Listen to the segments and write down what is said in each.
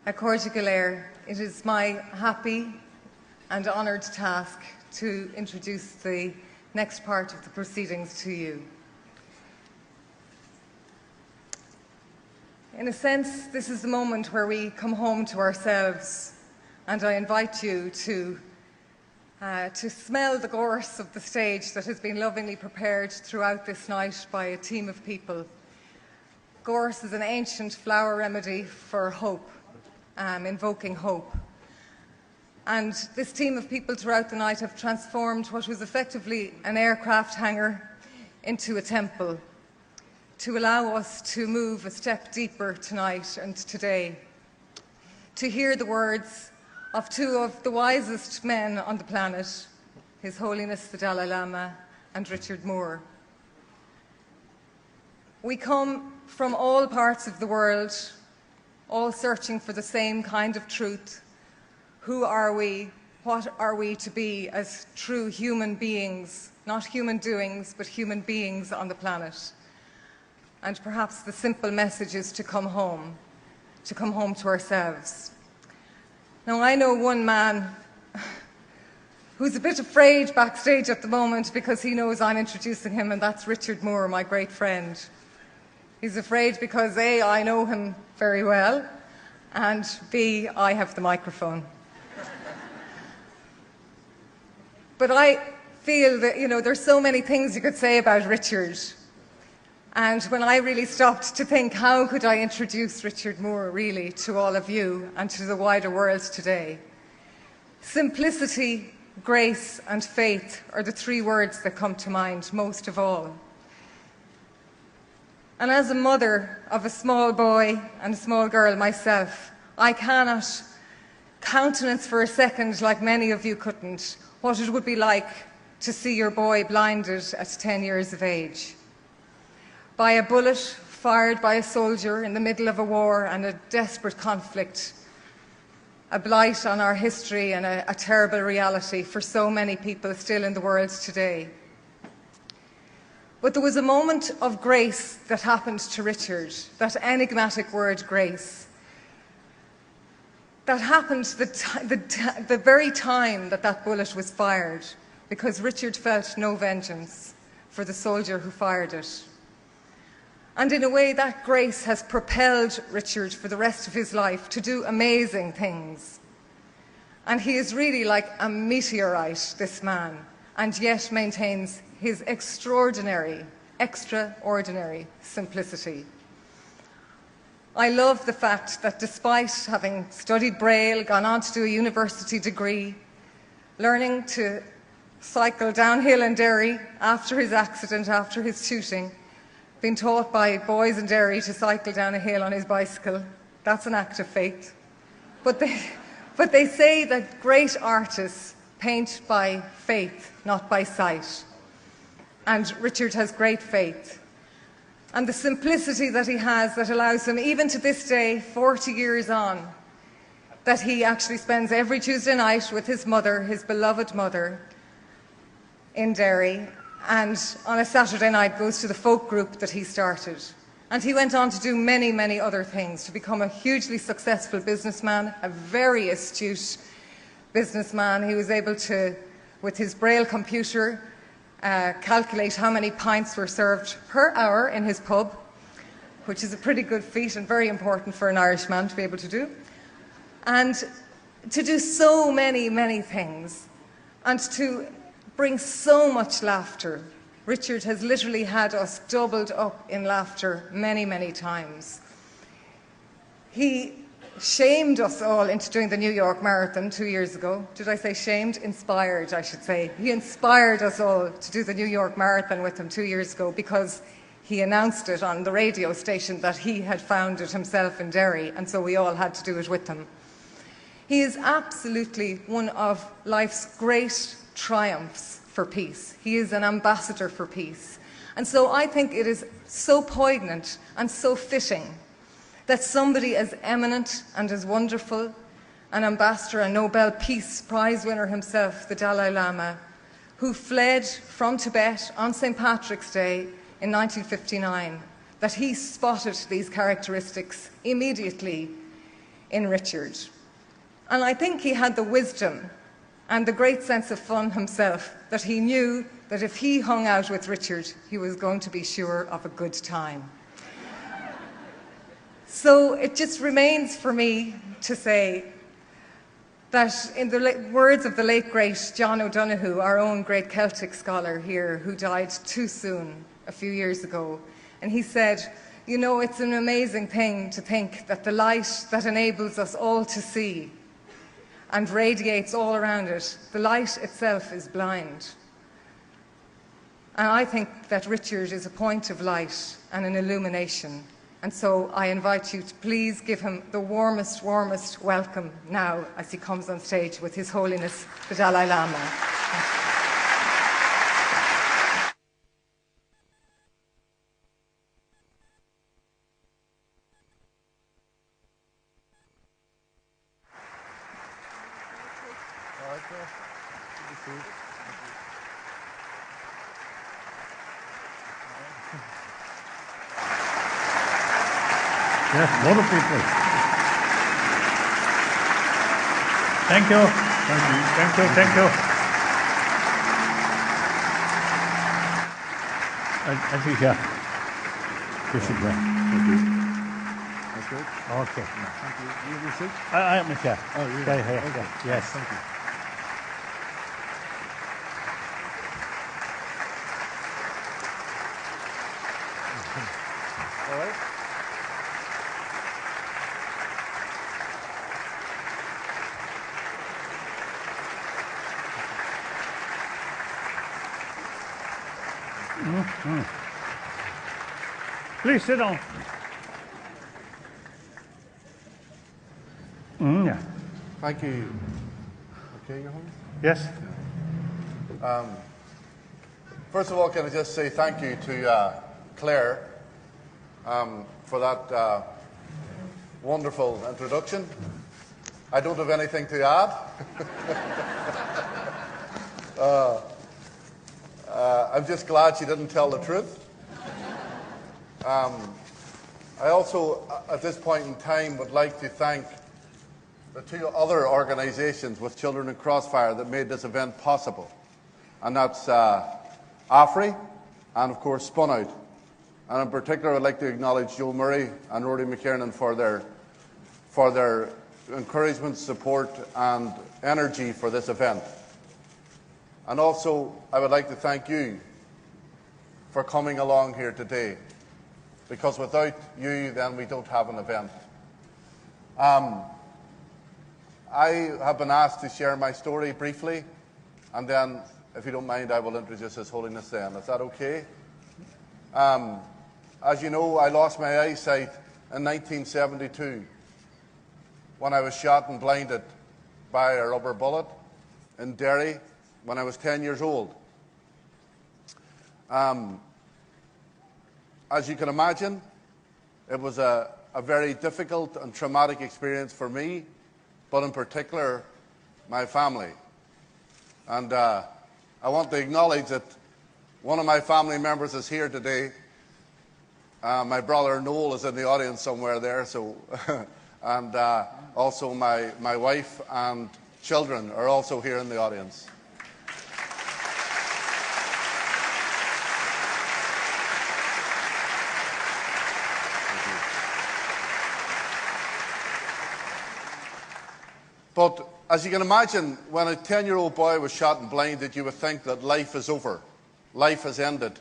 It is my happy and honoured task to introduce the next part of the proceedings to you. In a sense, this is the moment where we come home to ourselves, and I invite you to smell the gorse of the stage that has been lovingly prepared throughout this night by a team of people. Gorse is an ancient flower remedy for hope, invoking hope. And this team of people throughout the night have transformed what was effectively an aircraft hangar into a temple to allow us to move a step deeper tonight and today, to hear the words of two of the wisest men on the planet, His Holiness the Dalai Lama and Richard Moore. We come from all parts of the world, all searching for the same kind of truth. Who are we? What are we to be as true human beings, not human doings, but human beings on the planet? And perhaps the simple message is to come home to ourselves. Now, I know one man who's a bit afraid backstage at the moment because he knows I'm introducing him, and that's Richard Moore, my great friend. He's afraid because A, I know him very well, and B, I have the microphone. But I feel that, there's so many things you could say about Richard. And when I really stopped to think, how could I introduce Richard Moore really to all of you and to the wider world today? Simplicity, grace, and faith are the three words that come to mind most of all. And as a mother of a small boy and a small girl myself, I cannot countenance for a second, like many of you couldn't, what it would be like to see your boy blinded at 10 years of age by a bullet fired by a soldier in the middle of a war and a desperate conflict, a blight on our history and a terrible reality for so many people still in the world today. But there was a moment of grace that happened to Richard, that enigmatic word grace. That happened the very time that bullet was fired, because Richard felt no vengeance for the soldier who fired it. And in a way, that grace has propelled Richard for the rest of his life to do amazing things. And he is really like a meteorite, this man, and yet maintains his extraordinary simplicity. I love the fact that despite having studied Braille, gone on to do a university degree, learning to cycle downhill in Derry after his accident, after his shooting, been taught by boys in Derry to cycle down a hill on his bicycle. That's an act of faith. But they say that great artists paint by faith, not by sight. And Richard has great faith. And the simplicity that he has that allows him, even to this day, 40 years on, that he actually spends every Tuesday night with his mother, his beloved mother, in Derry, and on a Saturday night goes to the folk group that he started. And he went on to do many, many other things, to become a hugely successful businessman, a very astute businessman. He was able to, with his Braille computer, calculate how many pints were served per hour in his pub, which is a pretty good feat and very important for an Irishman to be able to do. And to do so many, many things, and to bring so much laughter. Richard has literally had us doubled up in laughter many, many times. He shamed us all into doing the New York Marathon 2 years ago. Did I say shamed? Inspired, I should say. He inspired us all to do the New York Marathon with him 2 years ago because he announced it on the radio station that he had founded himself in Derry, and so we all had to do it with him. He is absolutely one of life's great triumphs for peace. He is an ambassador for peace. And so I think it is so poignant and so fitting that somebody as eminent and as wonderful, an ambassador, a Nobel Peace Prize winner himself, the Dalai Lama, who fled from Tibet on St. Patrick's Day in 1959, that he spotted these characteristics immediately in Richard. And I think he had the wisdom and the great sense of fun himself that he knew that if he hung out with Richard, he was going to be sure of a good time. So it just remains for me to say that in the words of the late great John O'Donoghue, our own great Celtic scholar here, who died too soon a few years ago, and he said, you know, it's an amazing thing to think that the light that enables us all to see and radiates all around it, the light itself is blind. And I think that Richard is a point of light and an illumination. And so I invite you to please give him the warmest, warmest welcome now as he comes on stage with His Holiness, the Dalai Lama. Yes, a lot of people. Thank you. Thank you. Thank you. Thank you. I think, yeah. This is great. Thank you. That's good. Okay. Yeah, thank you. You have your seat? I am here. Oh, you Yeah, yeah, okay. yeah. Yes. Thank you. All right. Please sit down. Yeah. Thank you. Okay, Your Honor? Yes. First of all, can I just say thank you to Claire for that wonderful introduction. I don't have anything to add. I'm just glad she didn't tell the truth. I also, at this point in time, would like to thank the two other organisations with children in Crossfire that made this event possible. And that's Afri and, of course, SpunOut. And in particular, I'd like to acknowledge Joe Murray and Rory McKiernan for their encouragement, support and energy for this event. And also, I would like to thank you for coming along here today, because without you, then we don't have an event. I have been asked to share my story briefly, and then, if you don't mind, I will introduce His Holiness then. Is that okay? As you know, I lost my eyesight in 1972 when I was shot and blinded by a rubber bullet in Derry when I was 10 years old. As you can imagine, it was a very difficult and traumatic experience for me, but in particular, my family. And I want to acknowledge that one of my family members is here today. My brother Noel is in the audience somewhere there, so and also my wife and children are also here in the audience. But as you can imagine, when a 10-year-old boy was shot and blinded, you would think that life is over. Life has ended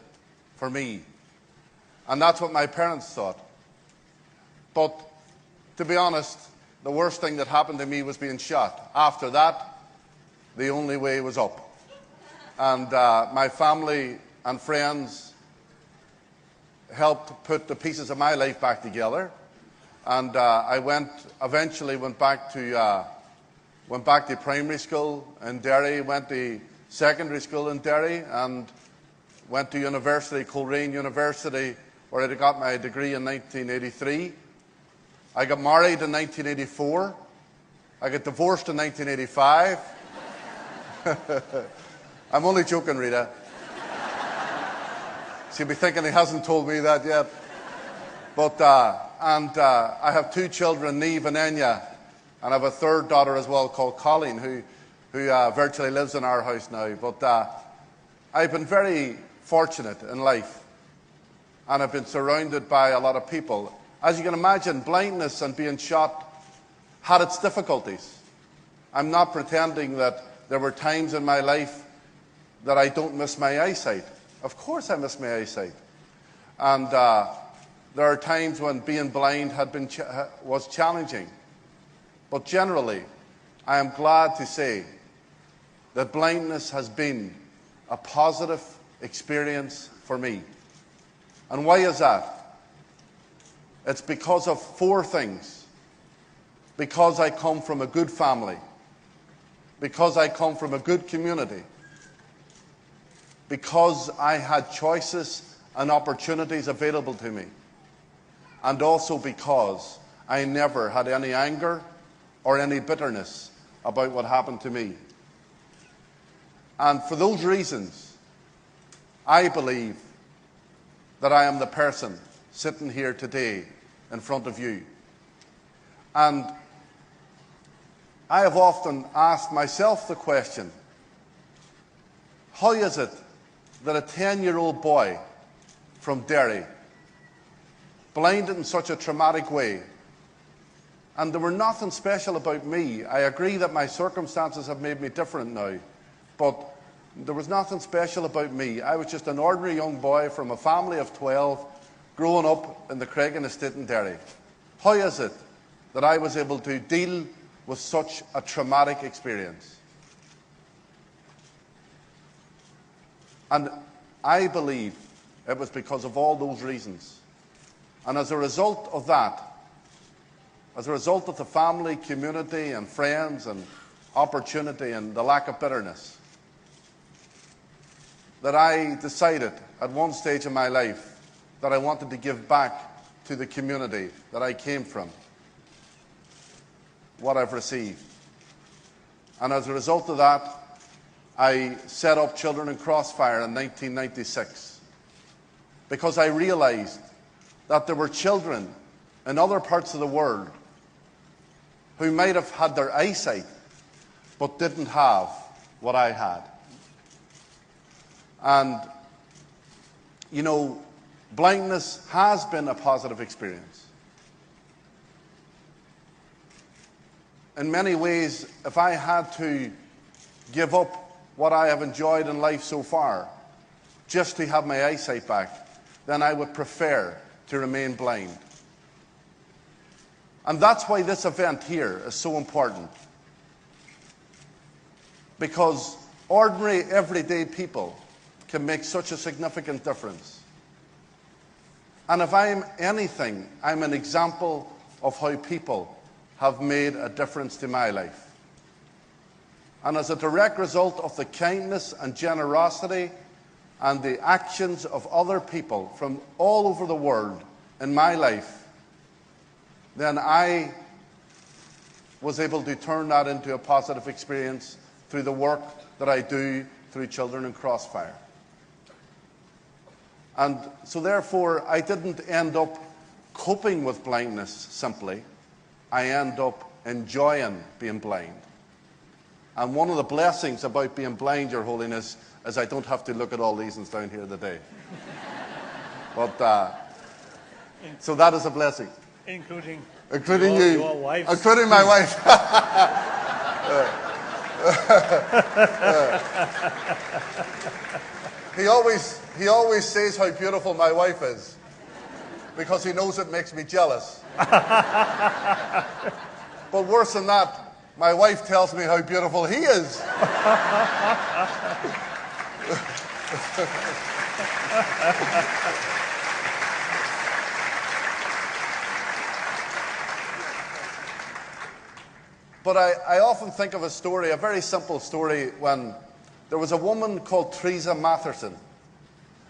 for me. And that's what my parents thought. But to be honest, the worst thing that happened to me was being shot. After that, the only way was up. And my family and friends helped put the pieces of my life back together. And I eventually went back to primary school in Derry, went to secondary school in Derry, and went to university, Coleraine University, where I got my degree in 1983. I got married in 1984. I got divorced in 1985. I'm only joking, Rita. She'll be thinking he hasn't told me that yet. But I have two children, Niamh and Enya, And I have a third daughter as well called Colleen, who virtually lives in our house now. But I've been very fortunate in life, and I've been surrounded by a lot of people. As you can imagine, blindness and being shot had its difficulties. I'm not pretending that there were times in my life that I don't miss my eyesight. Of course I miss my eyesight. And there are times when being blind was challenging. But generally, I am glad to say that blindness has been a positive experience for me. And why is that? It's because of four things. Because I come from a good family. Because I come from a good community. Because I had choices and opportunities available to me. And also because I never had any anger or any bitterness about what happened to me. And for those reasons, I believe that I am the person sitting here today in front of you. And I have often asked myself the question, how is it that a 10-year-old boy from Derry, blinded in such a traumatic way, and there were nothing special about me. I agree that my circumstances have made me different now, but there was nothing special about me. I was just an ordinary young boy from a family of 12, growing up in the Craigan estate in Derry. How is it that I was able to deal with such a traumatic experience? And I believe it was because of all those reasons. And as a result of that, as a result of the family, community, and friends, and opportunity, and the lack of bitterness, that I decided at one stage in my life that I wanted to give back to the community that I came from what I've received. And as a result of that, I set up Children in Crossfire in 1996, because I realized that there were children in other parts of the world who might have had their eyesight but didn't have what I had. And, you know, blindness has been a positive experience. In many ways, if I had to give up what I have enjoyed in life so far just to have my eyesight back, then I would prefer to remain blind. And that's why this event here is so important. Because ordinary, everyday people can make such a significant difference. And if I'm anything, I'm an example of how people have made a difference to my life. And as a direct result of the kindness and generosity and the actions of other people from all over the world in my life, then I was able to turn that into a positive experience through the work that I do through Children in Crossfire. And so therefore, I didn't end up coping with blindness simply. I end up enjoying being blind. And one of the blessings about being blind, Your Holiness, is I don't have to look at all these things down here today. But so that is a blessing. Including you, your wife. Including my wife. He always says how beautiful my wife is, because he knows it makes me jealous. But worse than that, my wife tells me how beautiful he is. But I often think of a story, a very simple story, when there was a woman called Teresa Matherson.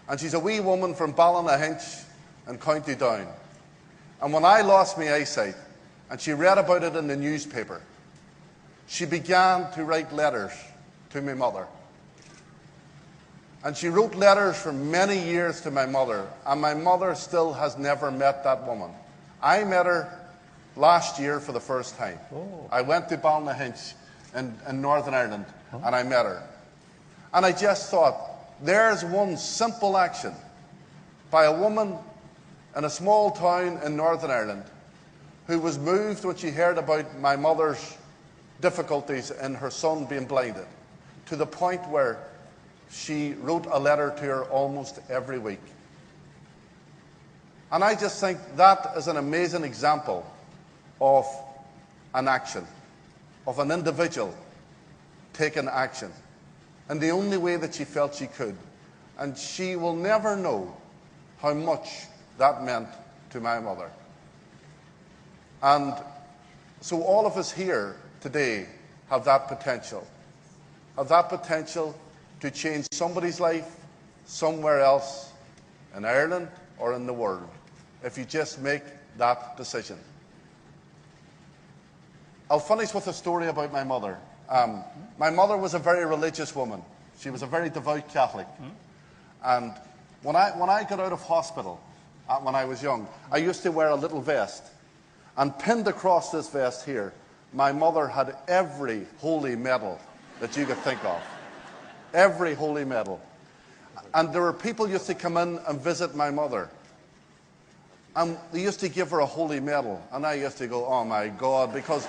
And she's a wee woman from Ballynahinch in County Down. And when I lost my eyesight, and she read about it in the newspaper, she began to write letters to my mother. And she wrote letters for many years to my mother, and my mother still has never met that woman. I met her last year for the first time. Oh. I went to Ballynahinch in Northern Ireland, and I met her. And I just thought, there's one simple action by a woman in a small town in Northern Ireland who was moved when she heard about my mother's difficulties in her son being blinded, to the point where she wrote a letter to her almost every week. And I just think that is an amazing example of an action, of an individual taking action in the only way that she felt she could. And she will never know how much that meant to my mother. And so all of us here today have that potential to change somebody's life somewhere else in Ireland or in the world, if you just make that decision. I'll finish with a story about my mother. My mother was a very religious woman. She was a very devout Catholic. And when I got out of hospital, when I was young, I used to wear a little vest. And pinned across this vest here, my mother had every holy medal that you could think of. Every holy medal. And there were people used to come in and visit my mother. And they used to give her a holy medal. And I used to go, oh my God, because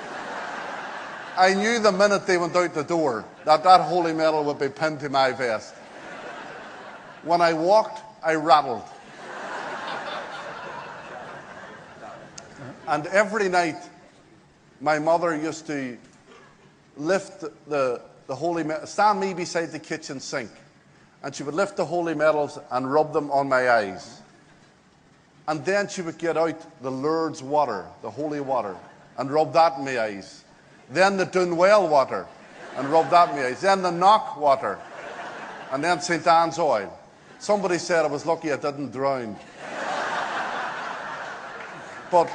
I knew the minute they went out the door that that holy medal would be pinned to my vest. When I walked, I rattled. And every night, my mother used to lift the holy medal, stand me beside the kitchen sink, and she would lift the holy medals and rub them on my eyes. And then she would get out the Lourdes water, the holy water, and rub that in my eyes. Then the Dunwell water, and rub that in my eyes. Then the Knock water, and then St. Anne's oil. Somebody said I was lucky I didn't drown. But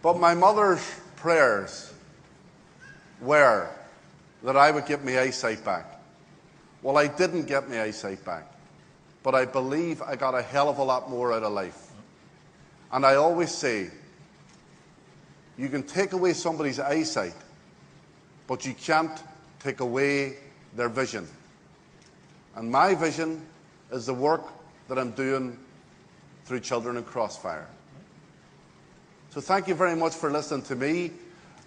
but my mother's prayers were that I would get my eyesight back. Well, I didn't get my eyesight back, but I believe I got a hell of a lot more out of life. And I always say, you can take away somebody's eyesight, but you can't take away their vision. And my vision is the work that I'm doing through Children in Crossfire. So thank you very much for listening to me.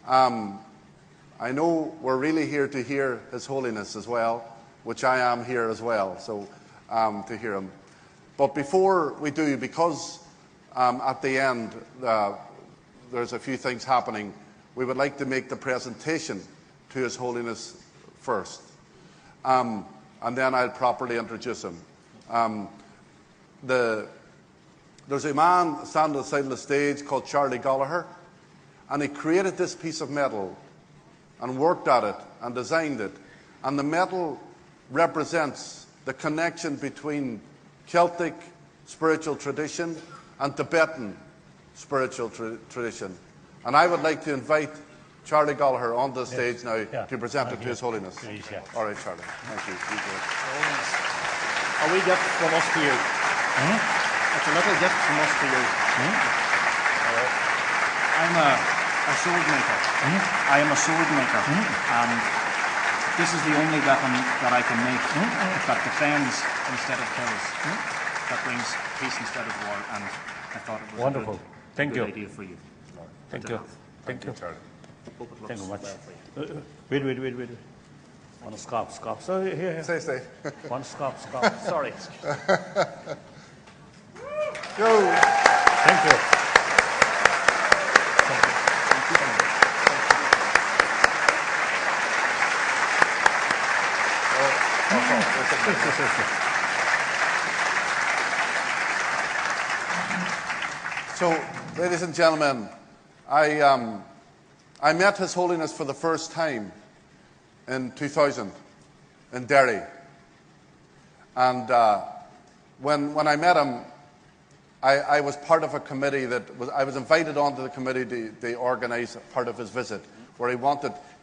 I know we're really here to hear His Holiness as well, which I am here as well, so to hear him. But before we do, because at the end there's a few things happening, we would like to make the presentation to His Holiness first. And then I'll properly introduce him. There's a man standing at the side of the stage called Charlie Gallagher, and he created this piece of metal and worked at it and designed it. And the metal represents the connection between Celtic spiritual tradition and Tibetan spiritual tradition. And I would like to invite Charlie Gallagher on the stage now to present it to His Holiness. Please, yeah. All right, Charlie. Thank you. A wee gift from us to you. It's a little gift from us to you. I'm a sword maker. I am a sword maker. And this is the only weapon that I can make that defends instead of kills. That brings peace instead of war. And I thought it was Wonderful. a good idea for you. Thank you. Thank you. Charlie. Hope it Thank you looks much. well for you. Wait. One scarf. So here. Stay. One scarf. Sorry. Go. Thank you. So, ladies and gentlemen, I met His Holiness for the first time in 2000 in Derry. And when I met him, I was part of a committee I was invited onto the committee to organise part of his visit, where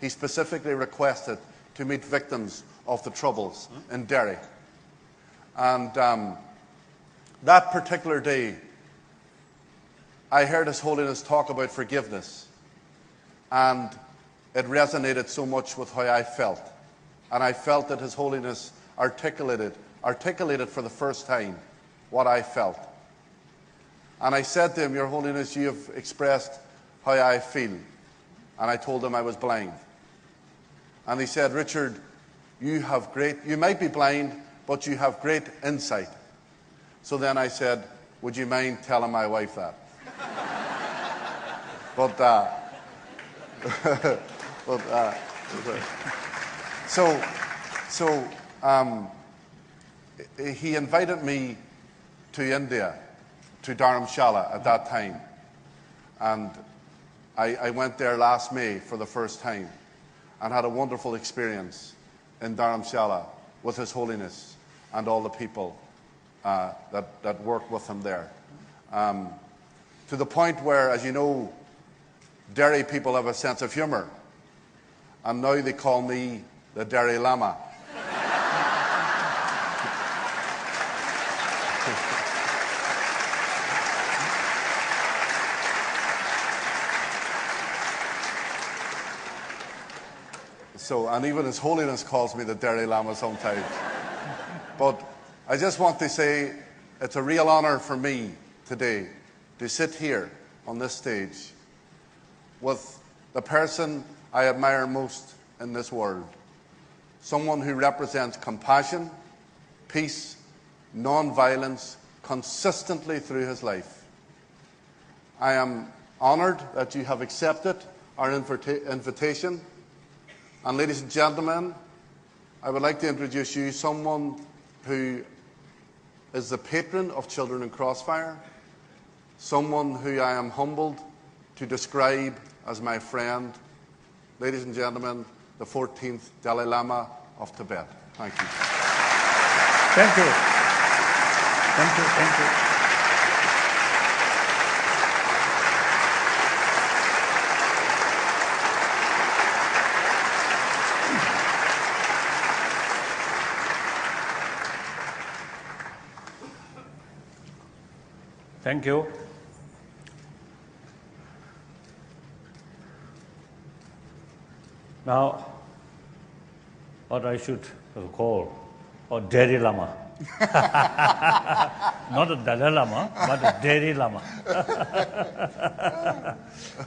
he specifically requested to meet victims of the Troubles in Derry. And that particular day, I heard His Holiness talk about forgiveness, and it resonated so much with how I felt. And I felt that His Holiness articulated for the first time what I felt. And I said to him, Your Holiness, you have expressed how I feel. And I told him I was blind. And he said, Richard, you might be blind, but you have great insight. So then I said, would you mind telling my wife that? He invited me to India, to Dharamshala at that time. And I went there last May for the first time and had a wonderful experience in Dharamshala with His Holiness and all the people that work with him there. To the point where, as you know, Derry people have a sense of humour, and now they call me the Dalai Lama. And even His Holiness calls me the Dalai Lama sometimes. But I just want to say it's a real honour for me today to sit here on this stage with the person I admire most in this world. Someone who represents compassion, peace, non-violence consistently through his life. I am honoured that you have accepted our invitation. And ladies and gentlemen, I would like to introduce you someone who is the patron of children in Crossfire, someone who I am humbled to describe as my friend. Ladies and gentlemen, the 14th Dalai Lama of Tibet. Thank you. Thank you. Thank you. Thank you. Thank you. Now, what I should call a Dalai Lama. Not a Dalai Lama, but a Dalai Lama.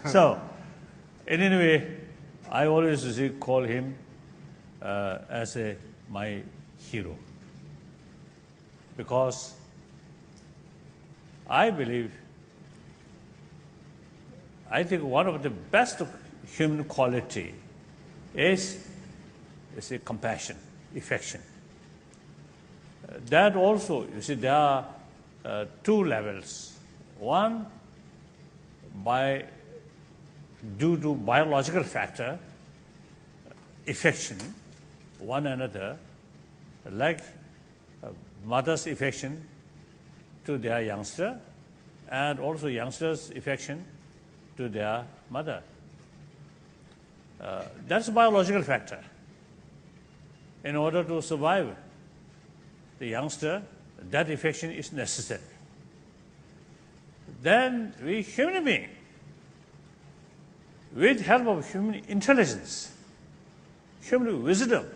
So, in any way, I always call him as my hero. Because I think one of the best human quality is compassion, affection. That also, you see, there are two levels. One, due to biological factor, affection, one another, like mother's affection to their youngster, and also youngsters' affection to their mother. That's a biological factor. In order to survive the youngster, that affection is necessary. Then we human beings, with help of human intelligence, human wisdom,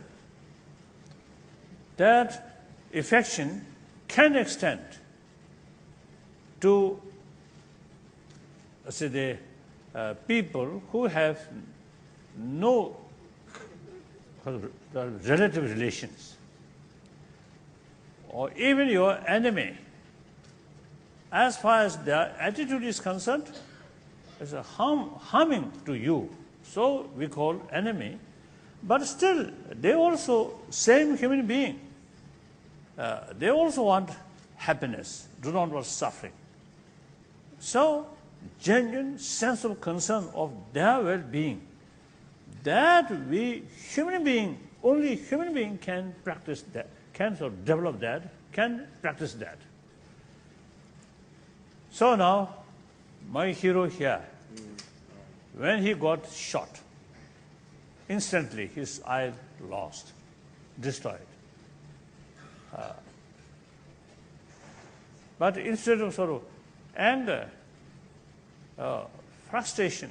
that affection can extend to the people who have no relative relations, or even your enemy. As far as their attitude is concerned, it's a harming to you. So we call enemy. But still, they also, same human being, they also want happiness, do not want suffering. So, genuine sense of concern of their well-being, that we human being, only human being can practice that, can sort of develop that, can practice that. So now, my hero here, when he got shot, instantly his eye lost. destroyed. But instead of sort of anger, frustration,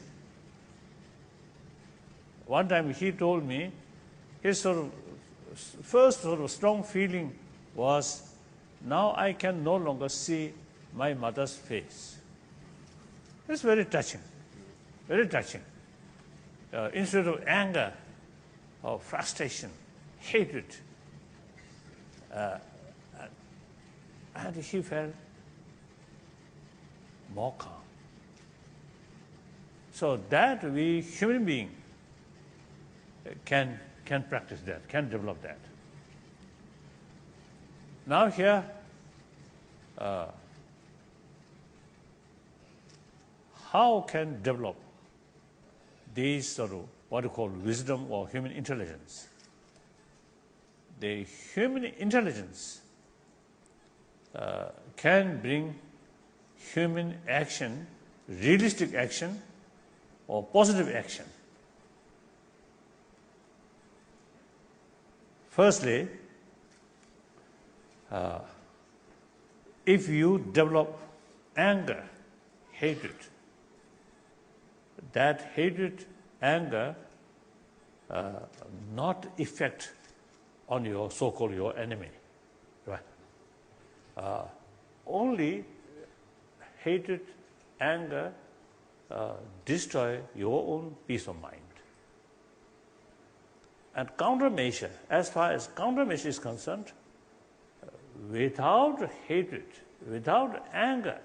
one time he told me his sort of first sort of strong feeling was, now I can no longer see my mother's face. It's very touching, very touching. Instead of anger or frustration, hatred, and he felt more calm. So that we human beings can practice that, can develop that. Now here, how can develop these sort of what you call wisdom or human intelligence? The human intelligence can bring human action, realistic action, or positive action. Firstly, if you develop anger, hatred, that hatred, anger, not effect on your so-called your enemy, right? Only hatred, anger destroy your own peace of mind. And countermeasure, as far as countermeasure is concerned, without hatred, without anger,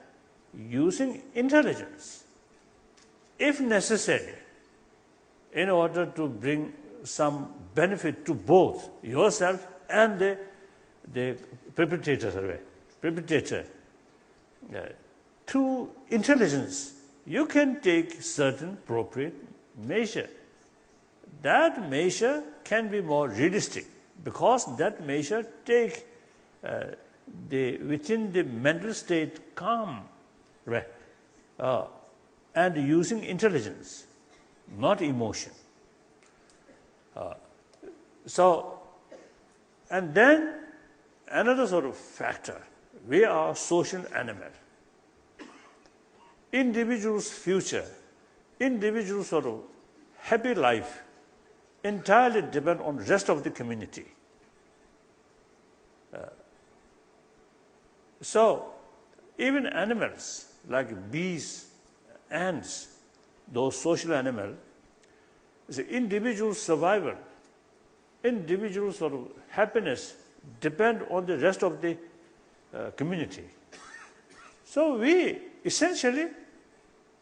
using intelligence, if necessary, in order to bring some benefit to both yourself and the perpetrator, through intelligence, you can take certain appropriate measure. That measure can be more realistic because that measure take within the mental state calm, right? And using intelligence, not emotion. And then another sort of factor, we are social animal. Individual's future, individual sort of happy life entirely depend on rest of the community. So even animals like bees, ants, those social animals, the individual survival, individual sort of happiness depend on the rest of the community. So we essentially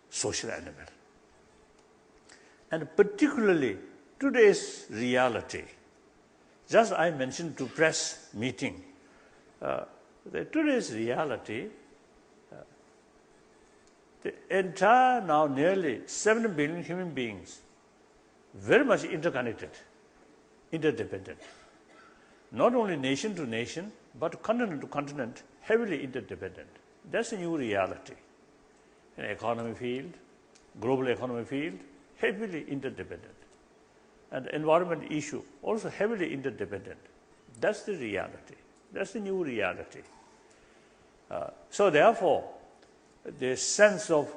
social animal. And particularly today's reality. Just I mentioned to press meeting, today's reality, the entire now nearly 7 billion human beings, very much interconnected, interdependent. Not only nation to nation, but continent to continent, heavily interdependent. That's a new reality. In economy field, global economy field, heavily interdependent. And environment issue, also heavily interdependent. That's the reality. That's the new reality. So therefore, the sense of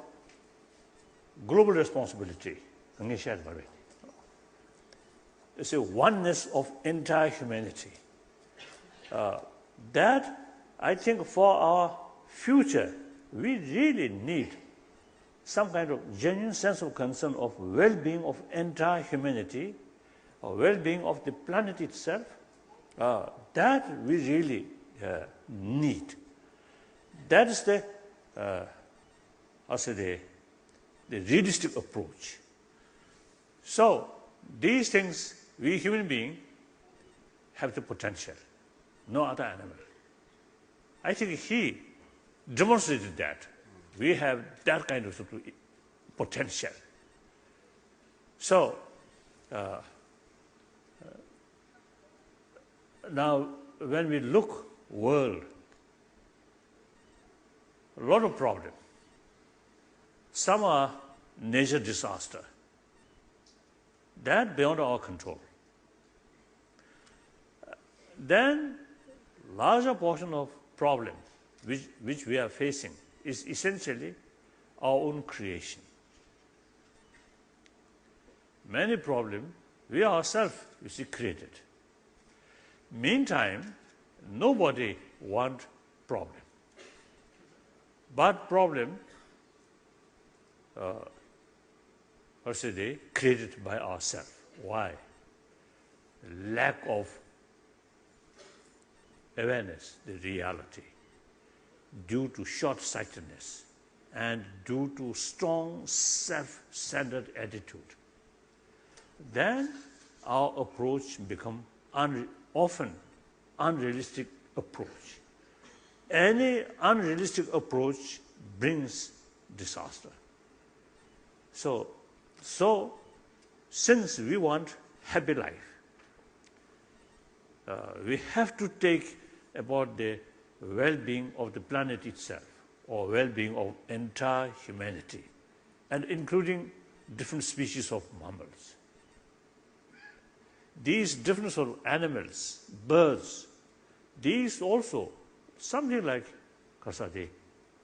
global responsibility, it's a oneness of entire humanity. That, I think, for our future, we really need some kind of genuine sense of concern of well-being of entire humanity, or well-being of the planet itself. That we really need. That is the realistic approach. So these things, we human beings have the potential, no other animal. I think he demonstrated that. We have that kind of potential. So now when we look world, a lot of problems. Some are nature disaster. That beyond our control. then larger portion of problem which we are facing is essentially our own creation. Many problems we ourselves, you see, created. Meantime, nobody want problem. But problem, created by ourselves. Why? Lack of awareness, the reality, due to short-sightedness and due to strong self-centered attitude. Then our approach become often unrealistic approach. Any unrealistic approach brings disaster. So since we want happy life, we have to take about the well-being of the planet itself, or well-being of entire humanity, and including different species of mammals. These different sort of animals, birds, these also something like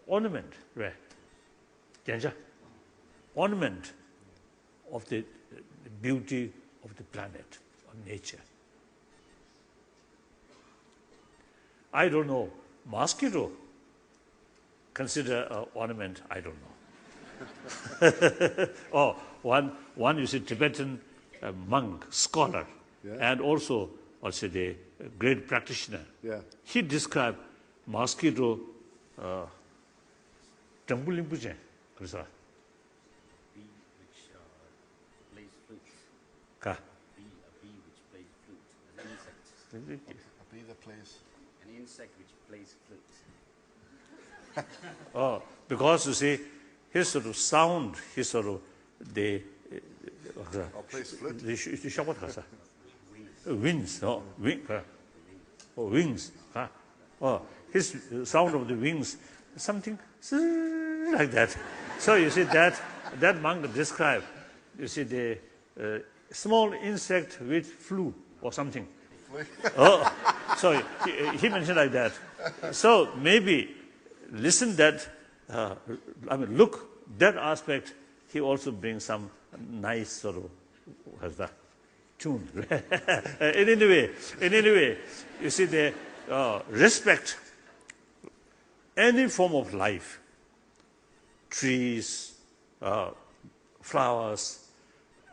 ornament, right? Ornament of the beauty of the planet, of nature. I don't know. Mosquito consider an ornament, I don't know. Oh, one you see Tibetan monk, scholar, and also the great practitioner. Yeah. He described mosquito temple limpuche. Bee which plays flute. Ka. A bee which plays flute. An insect. A bee that plays. An insect which plays flute. Oh, because you see, his sort of sound, his sort of the plays flute. the wings, oh, wings. Oh, his sound of the wings, something like that. So you see that monk described, you see the small insect which flew or something. Oh, so he mentioned like that. So maybe listen that, look that aspect. He also brings some nice sort of tune. in any way, you see the respect any form of life, trees, flowers,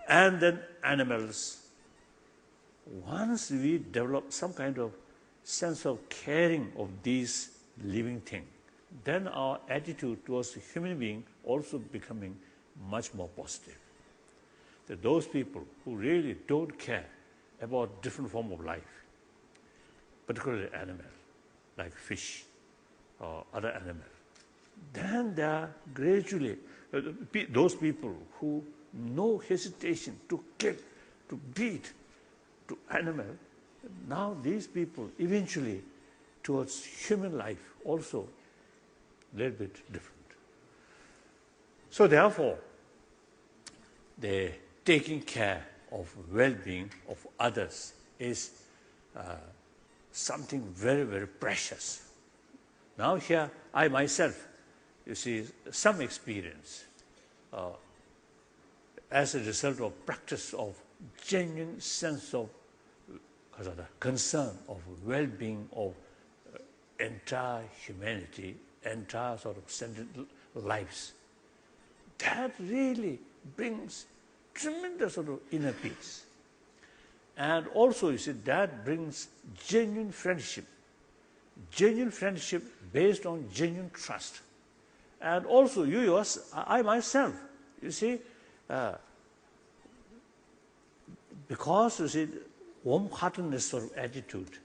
and then animals. Once we develop some kind of sense of caring of these living things, then our attitude towards the human being also becoming much more positive. That those people who really don't care about different form of life, particularly animal, like fish or other animal, then they are gradually, those people who no hesitation to kill, to beat, to animal, now these people eventually towards human life also a little bit different. So therefore, the taking care of well-being of others is something very, very precious. Now here, I myself, you see, some experience as a result of practice of genuine sense of concern of well-being of entire humanity, entire sort of sentient lives. That really brings tremendous sort of inner peace. And also, you see, that brings genuine friendship based on genuine trust. And also, I myself, you see, because, you see, warm-heartedness sort of attitude,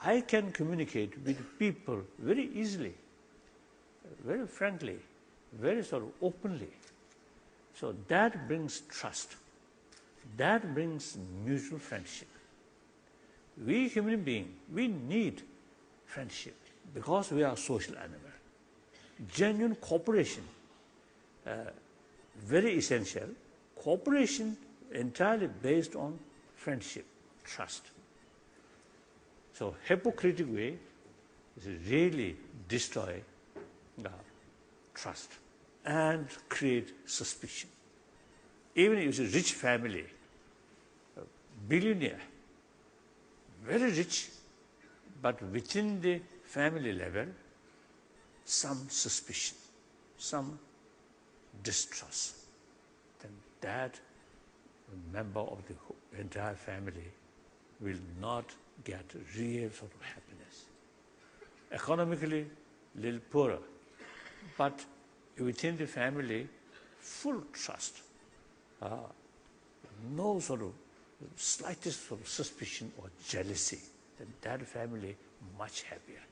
I can communicate with people very easily, very frankly, very sort of openly. So that brings trust. That brings mutual friendship. We human beings, we need friendship because we are social animals. Genuine cooperation, very essential. Cooperation entirely based on friendship, trust. So hypocritical way is really destroy trust and create suspicion. Even if it's a rich family, a billionaire, very rich, but within the family level, some suspicion, some distrust, then that member of the entire family will not get real sort of happiness. Economically, a little poorer, but within the family, full trust. No sort of slightest sort of suspicion or jealousy, then that family much happier.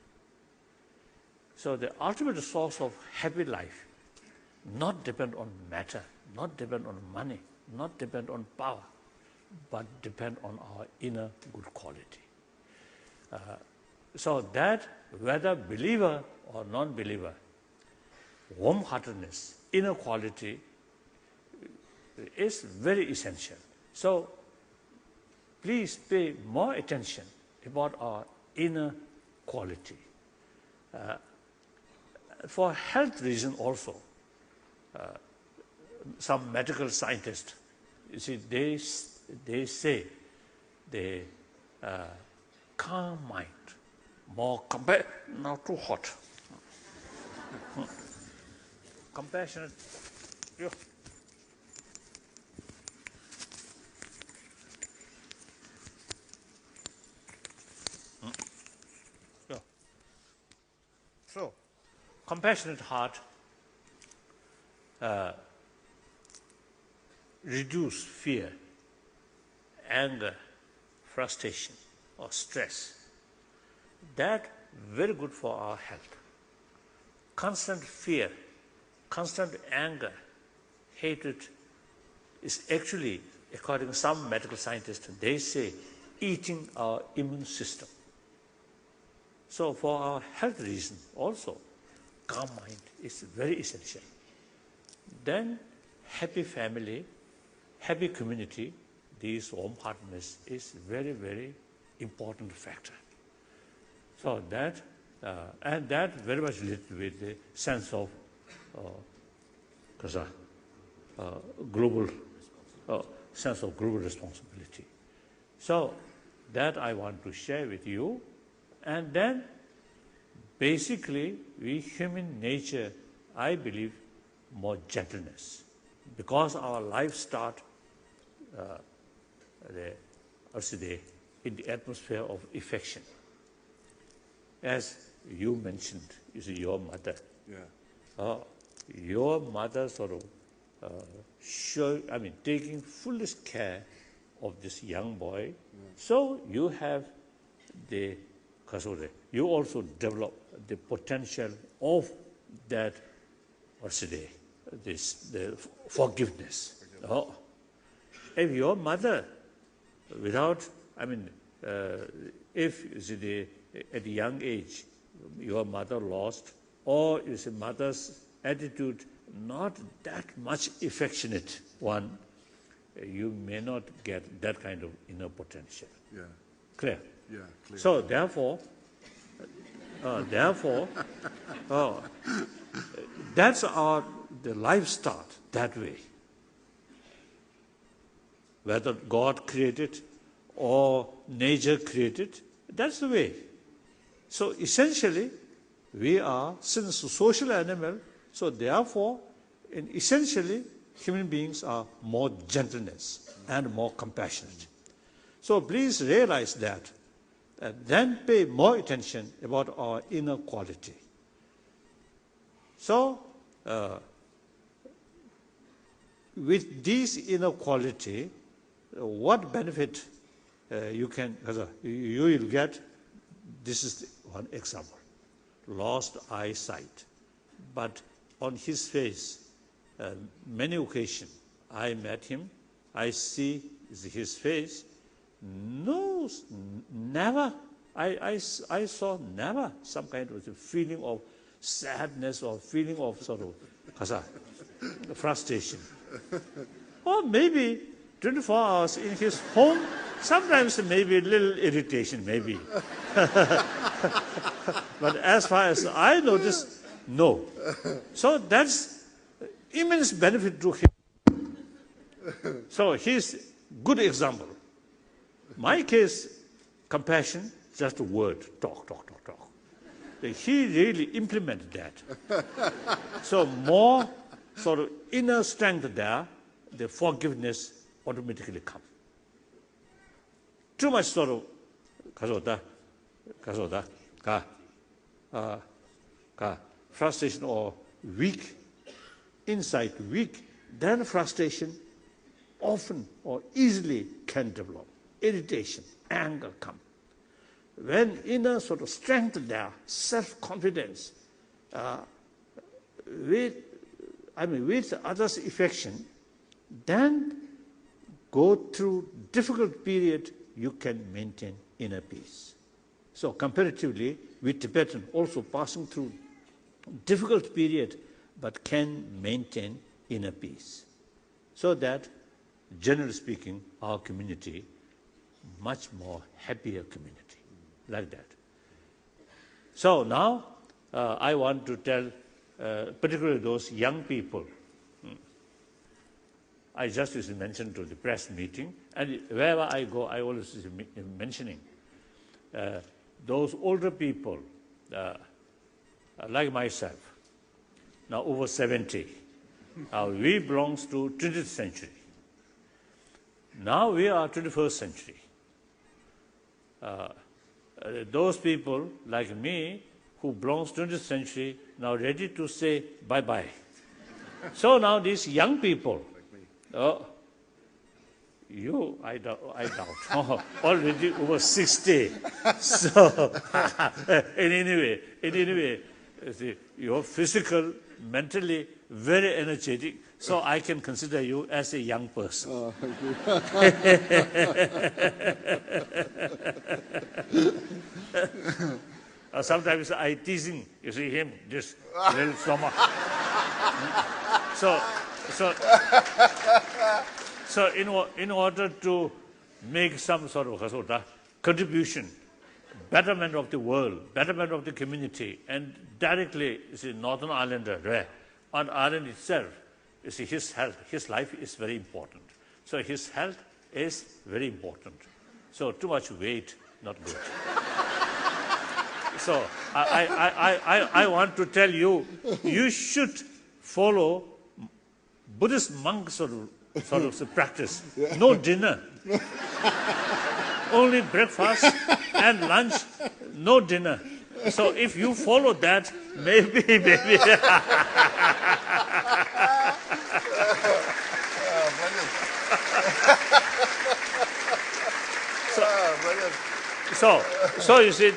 So the ultimate source of happy life not depend on matter, not depend on money, not depend on power, but depend on our inner good quality. So that whether believer or non-believer, warm-heartedness, inner quality is very essential. So please pay more attention about our inner quality. For health reason also, some medical scientists, you see, they say the calm mind, more not too hot, compassionate. Yeah. So, compassionate heart reduce fear, anger, frustration, or stress. That very good for our health. Constant fear, constant anger, hatred is actually, according to some medical scientists, they say eating our immune system. So for our health reason also, calm mind is very essential. Then happy family, happy community, this warm-heartedness is very, very important factor. So that, and that very much related with the sense of global sense of global responsibility. So that I want to share with you. And then basically we human nature, I believe, more gentleness. Because our life start in the atmosphere of affection. As you mentioned, is your mother. Yeah. Your mother sort of taking fullest care of this young boy. Yeah. So you have you also develop the potential of that, the forgiveness. If your mother, without, if at a young age, your mother lost, or is a mother's attitude not that much affectionate one, you may not get that kind of inner potential. Yeah. Clear? Yeah, clear. So therefore, that's the life start that way. Whether God created or nature created, that's the way. So essentially, we are, since a social animal, so therefore, essentially, human beings are more gentleness and more compassionate. So please realize that, and then pay more attention about our inner quality. So, with this inner quality, what benefit you will get? This is one example. Lost eyesight, but on his face, many occasions I met him, I see his face. No, never. I saw never some kind of feeling of sadness or feeling of sort of frustration. Or maybe 24 hours in his home, sometimes maybe a little irritation, maybe. But as far as I notice, no. So that's immense benefit to him. So he's good example. My case, compassion, just a word, talk. He really implemented that. So more sort of inner strength there, the forgiveness automatically comes. Too much sort of frustration or weak, inside weak, then frustration often or easily can develop. Irritation, anger come. When inner sort of strength there, self-confidence, with others' affection, then go through difficult period, you can maintain inner peace. So comparatively, with Tibetan also passing through difficult period, but can maintain inner peace. So that, generally speaking, our community, much more happier community, like that. So now, I want to tell, particularly those young people, I just used to mention to the press meeting, and wherever I go, I always mentioning those older people, like myself, now over 70. We belong to 20th century. Now we are 21st century. Those people like me who belongs to 20th century now ready to say bye-bye. So now these young people, I doubt, already over 60. So, anyway, see, you're physical, mentally very energetic, so I can consider you as a young person. Oh, thank you. Sometimes I teasing, you see him, this little stomach. So in order to make some sort of contribution, betterment of the world, betterment of the community, and directly, you see, Northern Islander, on Ireland itself, you see, his health, his life is very important. So his health is very important. So too much weight, not good. So I want to tell you, you should follow Buddhist monk sort of practice. No dinner. Only breakfast and lunch, no dinner. So if you follow that, maybe. So you see,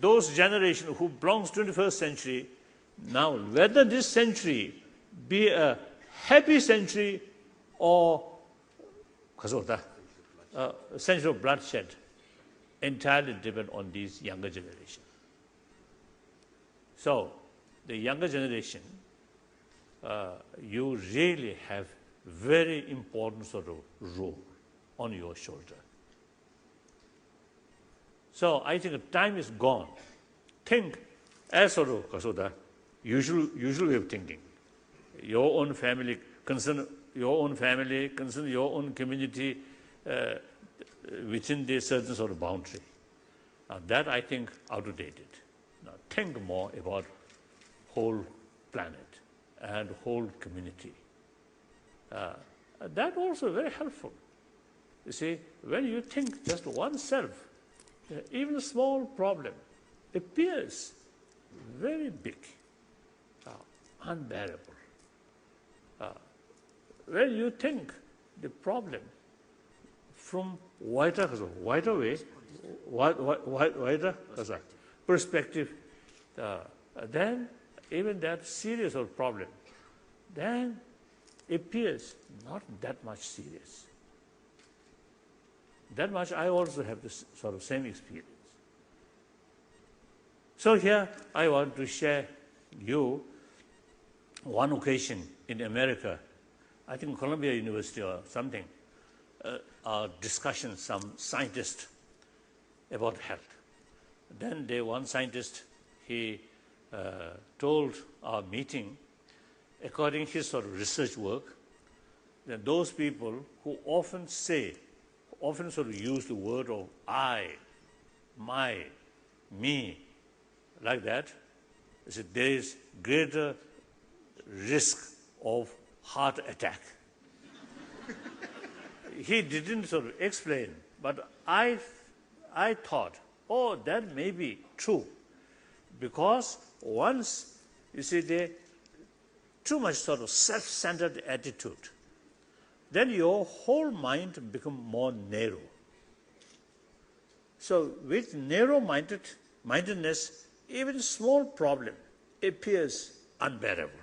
those generation who belongs to 21st century, now whether this century be a happy century or century of bloodshed, entirely depend on these younger generation. So the younger generation, you really have very important sort of role on your shoulder. So I think time is gone. Think as sort of usual way of thinking. Your own family, concern your own family, concern your own community within this certain sort of boundary. Now that I think outdated. Now think more about whole planet and whole community. That also very helpful. You see, when you think just oneself, even a small problem appears very big, unbearable. When you think the problem from wider perspective, then even that serious of problem, then appears not that much serious. That much I also have this sort of same experience. So here I want to share you one occasion in America I think Columbia University or something, discussion, some scientist about health. Then one scientist, he told our meeting, according to his sort of research work, that those people who often sort of use the word of I, my, me, like that, he said there is greater risk of heart attack. He didn't sort of explain, but I thought, oh, that may be true. Because once, you see, there too much sort of self-centered attitude, then your whole mind becomes more narrow. So with narrow-mindedness, even small problem appears unbearable.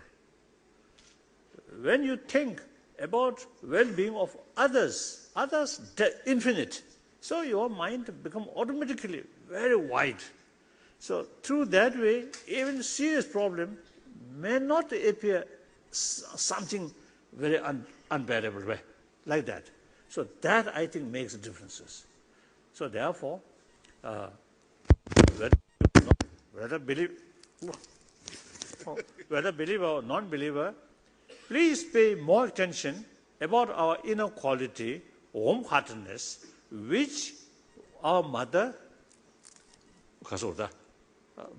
When you think about well-being of others infinite, so your mind becomes automatically very wide. So through that way, even serious problem may not appear something very unbearable way, like that. So that, I think, makes differences. So therefore, whether believer or non-believer, please pay more attention about our inner quality, warm-heartedness, which our mother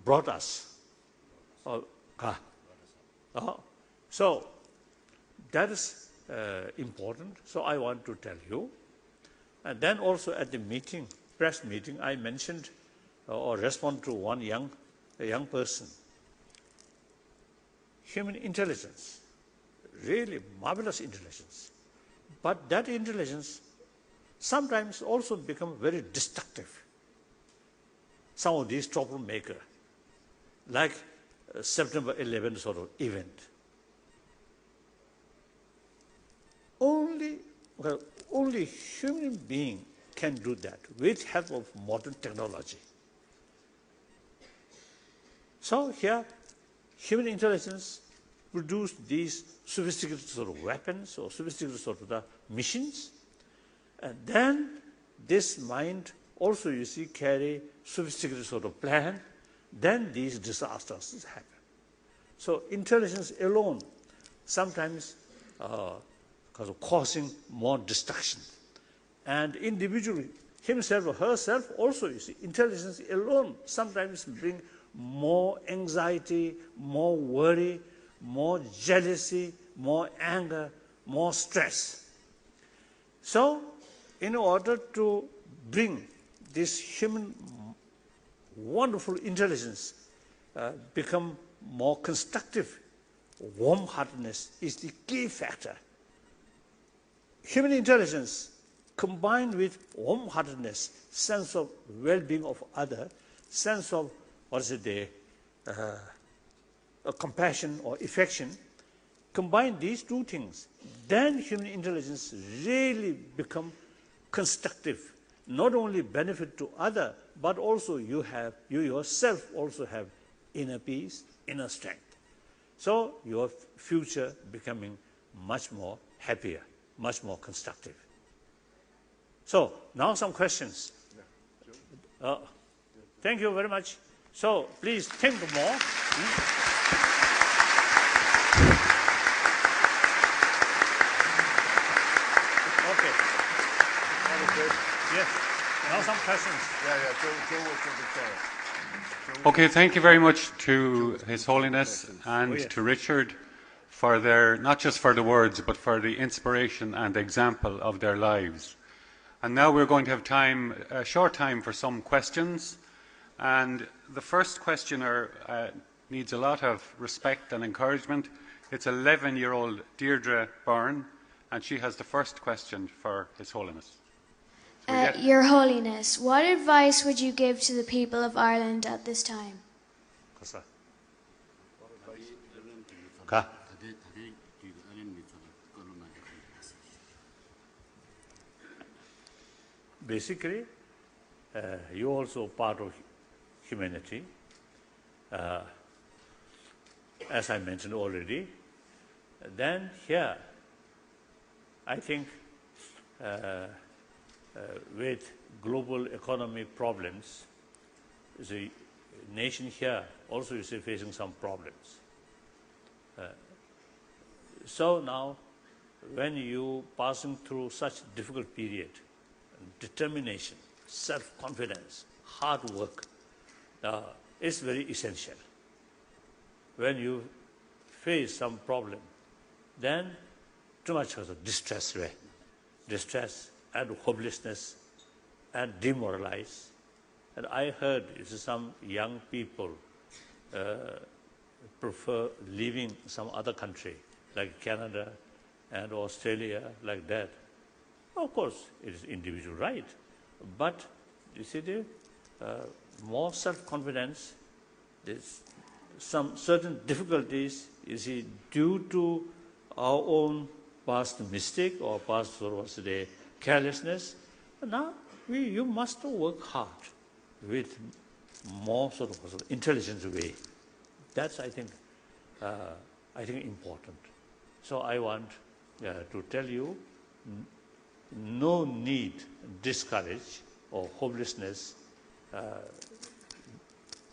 brought us. So that is important. So I want to tell you. And then also at the meeting, press meeting, I mentioned or respond to one young person. Human intelligence, really marvelous intelligence. But that intelligence sometimes also become very destructive. Some of these troublemakers, like September 11 sort of event. Only human being can do that with help of modern technology. So here, human intelligence produced these sophisticated sort of weapons or sophisticated sort of the machines. And then this mind also, you see, carry sophisticated sort of plan. Then these disasters happen. So intelligence alone sometimes causing more destruction. And individually, himself or herself also, you see, intelligence alone sometimes bring more anxiety, more worry, more jealousy, more anger, more stress. So, in order to bring this human wonderful intelligence become more constructive, warm-heartedness is the key factor. Human intelligence combined with warm-heartedness, sense of well-being of other, sense of, compassion or affection, combine these two things, then human intelligence really become constructive, not only benefit to other, but also you yourself also have inner peace, inner strength. So your future becoming much more happier, much more constructive. So now some questions. Thank you very much. So please think more. Okay. Yes. Now some questions. Joe will take the chair. Okay, thank you very much to His Holiness and to Richard for their, not just for the words, but for the inspiration and example of their lives. And now we're going to have time, a short time for some questions. And the first questioner needs a lot of respect and encouragement. It's 11-year-old Deirdre Byrne, and she has the first question for His Holiness. Your Holiness, what advice would you give to the people of Ireland at this time? Basically, you're also part of humanity. As I mentioned already, then here, I think with global economy problems, the nation here also is facing some problems. So now, when you passing through such difficult period, determination, self-confidence, hard work is very essential. When you face some problem, then too much of distress and hopelessness and demoralize. And I heard some young people prefer leaving some other country, like Canada and Australia, like that. Of course, it is individual right, but you see, more self-confidence, there's some certain difficulties, you see, due to our own past mistake or past carelessness. Now, you must work hard with more intelligent way. That's, I think, important. So I want to tell you, no need discourage or hopelessness.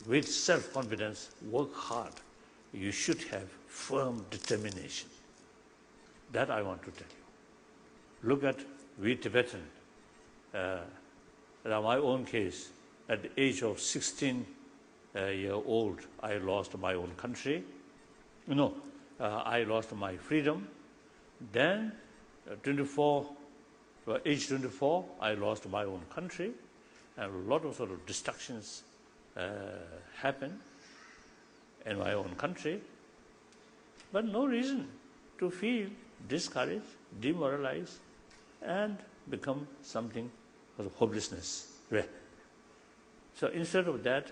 With self-confidence, work hard. You should have firm determination. That I want to tell you. Look at we Tibetan. My own case, at the age of 16-year-old, I lost my own country. I lost my freedom. Then, age 24, I lost my own country, and a lot of destructions happened in my own country, but no reason to feel discouraged, demoralized, and become something of hopelessness. So instead of that,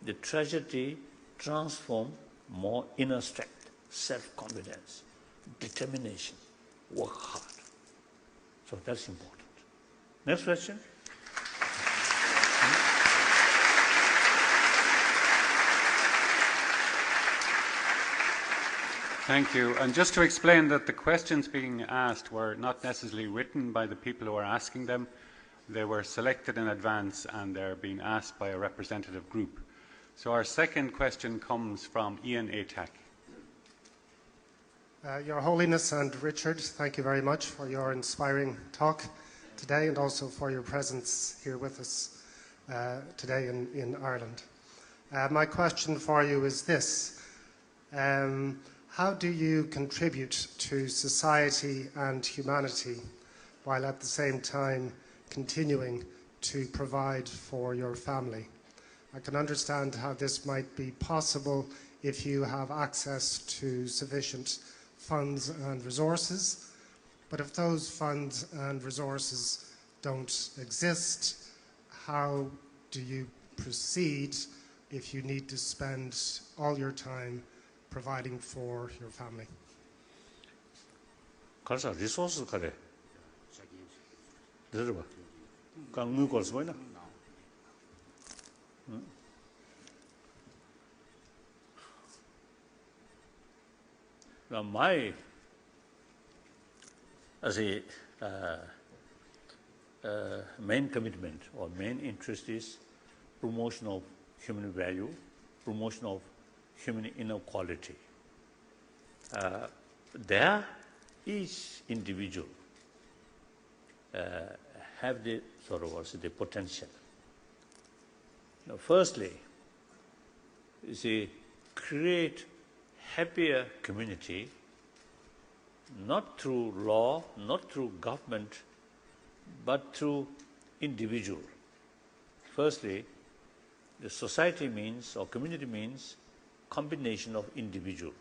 the tragedy transformed more inner strength, self-confidence, determination, work hard. So that's important. Next question. Thank you. And just to explain that the questions being asked were not necessarily written by the people who are asking them. They were selected in advance and they're being asked by a representative group. So our second question comes from Ian Atack. Your Holiness and Richard, thank you very much for your inspiring talk today and also for your presence here with us today in Ireland. My question for you is this. How do you contribute to society and humanity while at the same time continuing to provide for your family? I can understand how this might be possible if you have access to sufficient funds and resources, but if those funds and resources don't exist, how do you proceed if you need to spend all your time providing for your family? Karsa resources kare. Deriba. Kang ngu kors boina. Now my as a main commitment or main interest is promotion of human value, promotion of human inequality. There, each individual have the the potential. Now, firstly, you see, create happier community, not through law, not through government, but through individual. Firstly, the society means, or community means, combination of individual.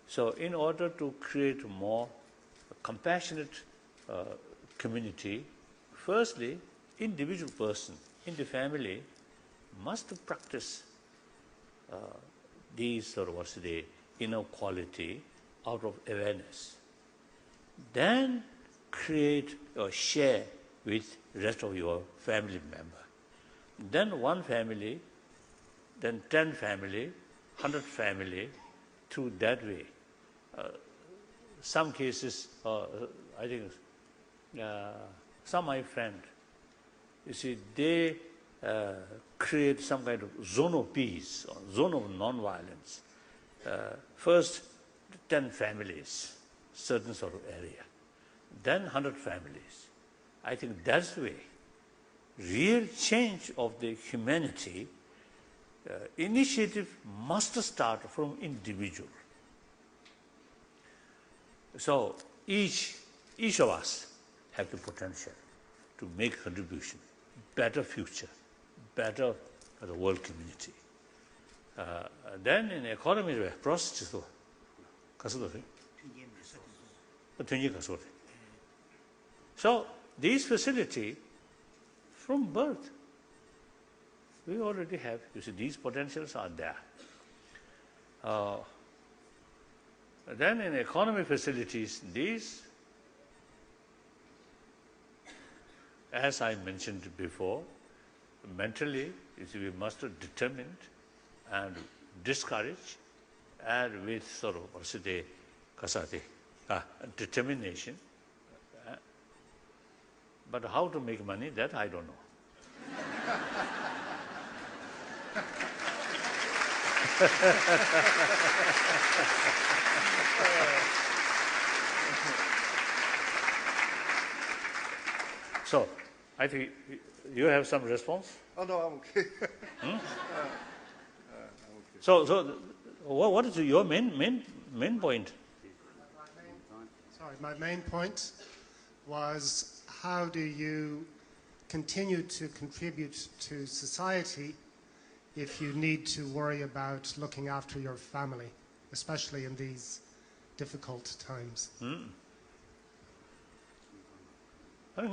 So in order to create a more compassionate community, firstly, individual person in the family must practice these inequality out of awareness. Then create or share with rest of your family member. Then one family, then 10 family, 100 family, through that way, some cases, I think some of my friends, you see, they create some kind of zone of peace, or zone of non-violence. First, 10 families, certain sort of area, then 100 families. I think that's the way. Real change of the humanity initiative must start from individual. So each of us have the potential to make contribution, better future, better for the world community. Then in economy, process so these facility from birth, we already have. You see, these potentials are there. Then in economy facilities, these, as I mentioned before, mentally, you see, we must be determined and discourage, and with sort of determination. But how to make money, that I don't know. So, I think you have some response? Oh, no, I'm okay. Hmm? I'm okay. So what is your main point? My main point was, how do you continue to contribute to society if you need to worry about looking after your family, especially in these difficult times? I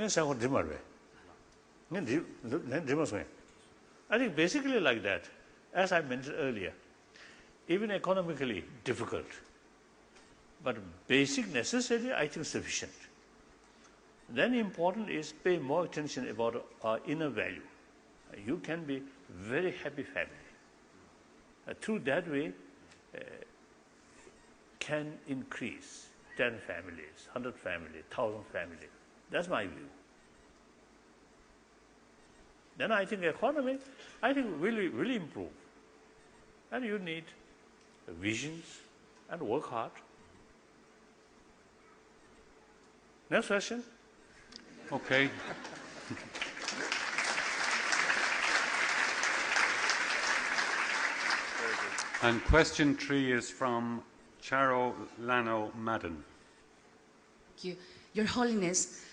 think basically like that, as I mentioned earlier, even economically difficult, but basic necessity, I think sufficient. Then important is pay more attention about our inner value. You can be very happy family. Through that way, can increase 10 families, 100 families, 1,000 families. That's my view. Then I think economy, I think will improve. And you need visions and work hard. Next question. Okay. And question 3 is from Charo Lano Madden. Thank you. Your Holiness,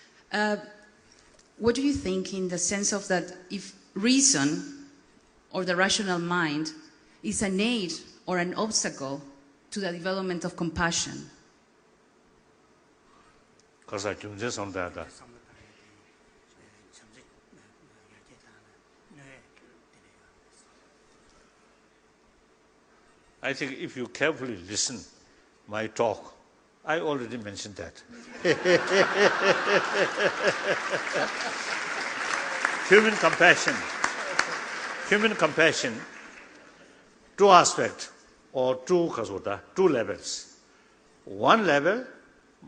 what do you think in the sense of that if reason or the rational mind is an aid or an obstacle to the development of compassion? Because I can just on that. I think if you carefully listen my talk, I already mentioned that. Human compassion, two aspects or two levels. One level,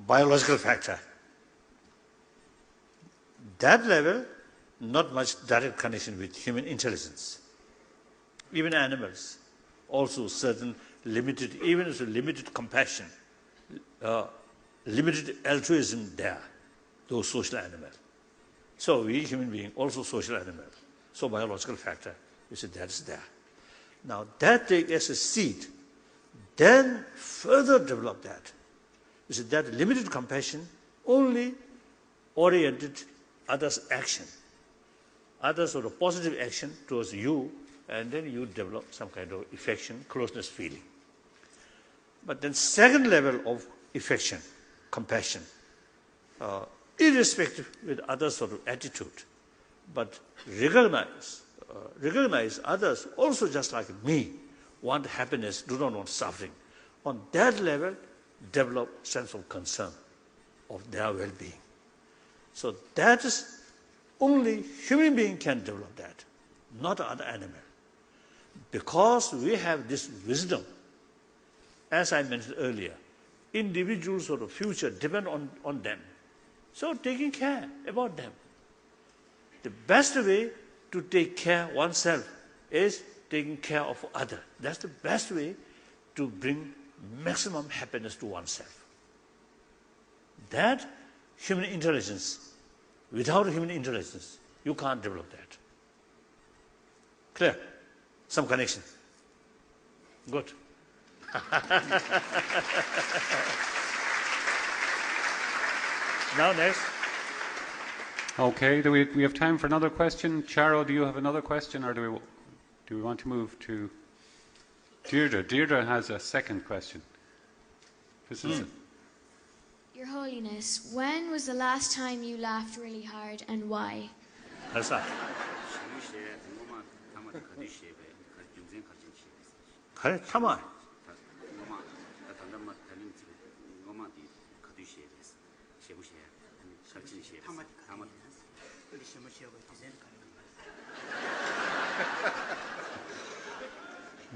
biological factor. That level, not much direct connection with human intelligence. Even animals, also certain limited, even as a limited compassion, limited altruism there, those social animals. So we human beings, also social animals. So biological factor, you see, that is there. Now that take as a seed, then further develop that. You see, that limited compassion only oriented others' action, others sort of positive action towards you, and then you develop some kind of affection, closeness feeling. But then second level of affection, compassion, irrespective with other sort of attitude, but recognize others also just like me, want happiness, do not want suffering. On that level, develop sense of concern of their well-being. So that is only human being can develop that, not other animal. Because we have this wisdom, as I mentioned earlier, individuals' sort of future depend on them. So taking care about them. The best way to take care of oneself is taking care of others. That's the best way to bring maximum happiness to oneself. That human intelligence, without human intelligence, you can't develop that. Clear? Some connection? Good. Now next. Okay, do we have time for another question? Charo, do you have another question, or do we want to move to Deirdre? Deirdre has a second question. This is Your Holiness, when was the last time you laughed really hard and why? That's that. Come on.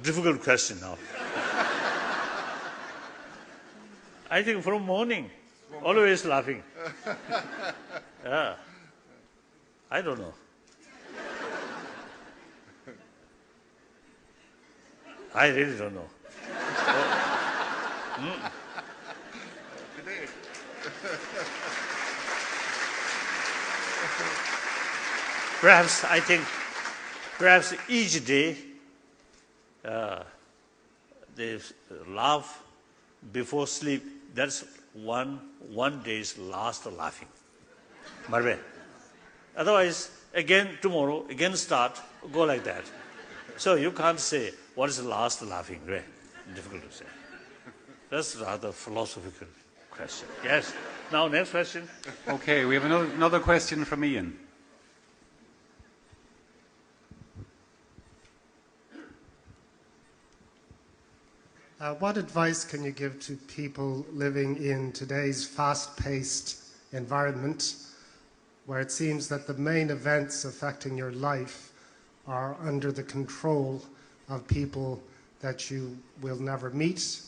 Difficult question now. I think from morning, always laughing. Yeah. I don't know. I really don't know. Perhaps, I think, perhaps each day they laugh before sleep. That's one day's last laughing. Marve. Otherwise, again tomorrow, again start, go like that. So you can't say what is the last laughing, right? Difficult to say. That's rather philosophical question. Yes. Now next question. Okay, we have another question from Ian. What advice can you give to people living in today's fast-paced environment where it seems that the main events affecting your life are under the control of people that you will never meet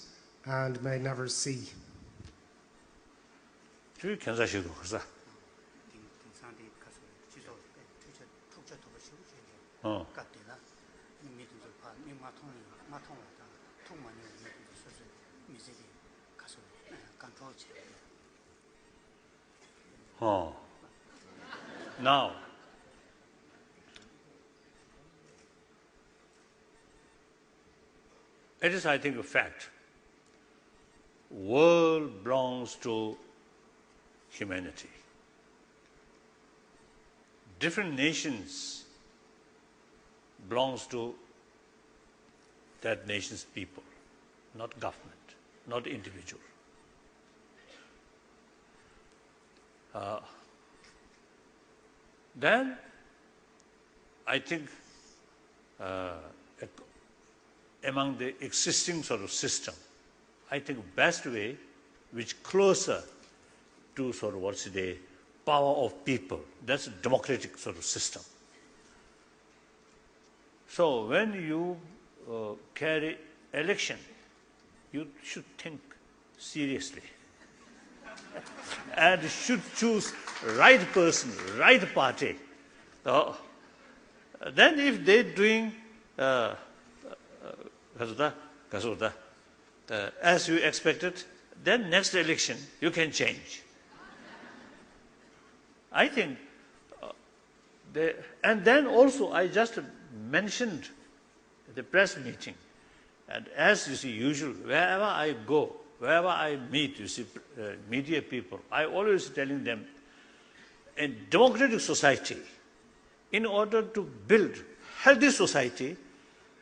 and may never see? Now, it is, I think, a fact. World belongs to humanity. Different nations belongs to that nation's people, not government, not individual. Then, I think among the existing sort of system, I think best way, which closer to sort of what's the power of people, that's a democratic sort of system. So when you carry election, you should think seriously and should choose right person, right party. Then if they're doing as you expected, then next election you can change. I think, and then also I just mentioned the press meeting, and as you see usual, wherever I go, wherever I meet, you see, media people, I always telling them, in democratic society, in order to build healthy society,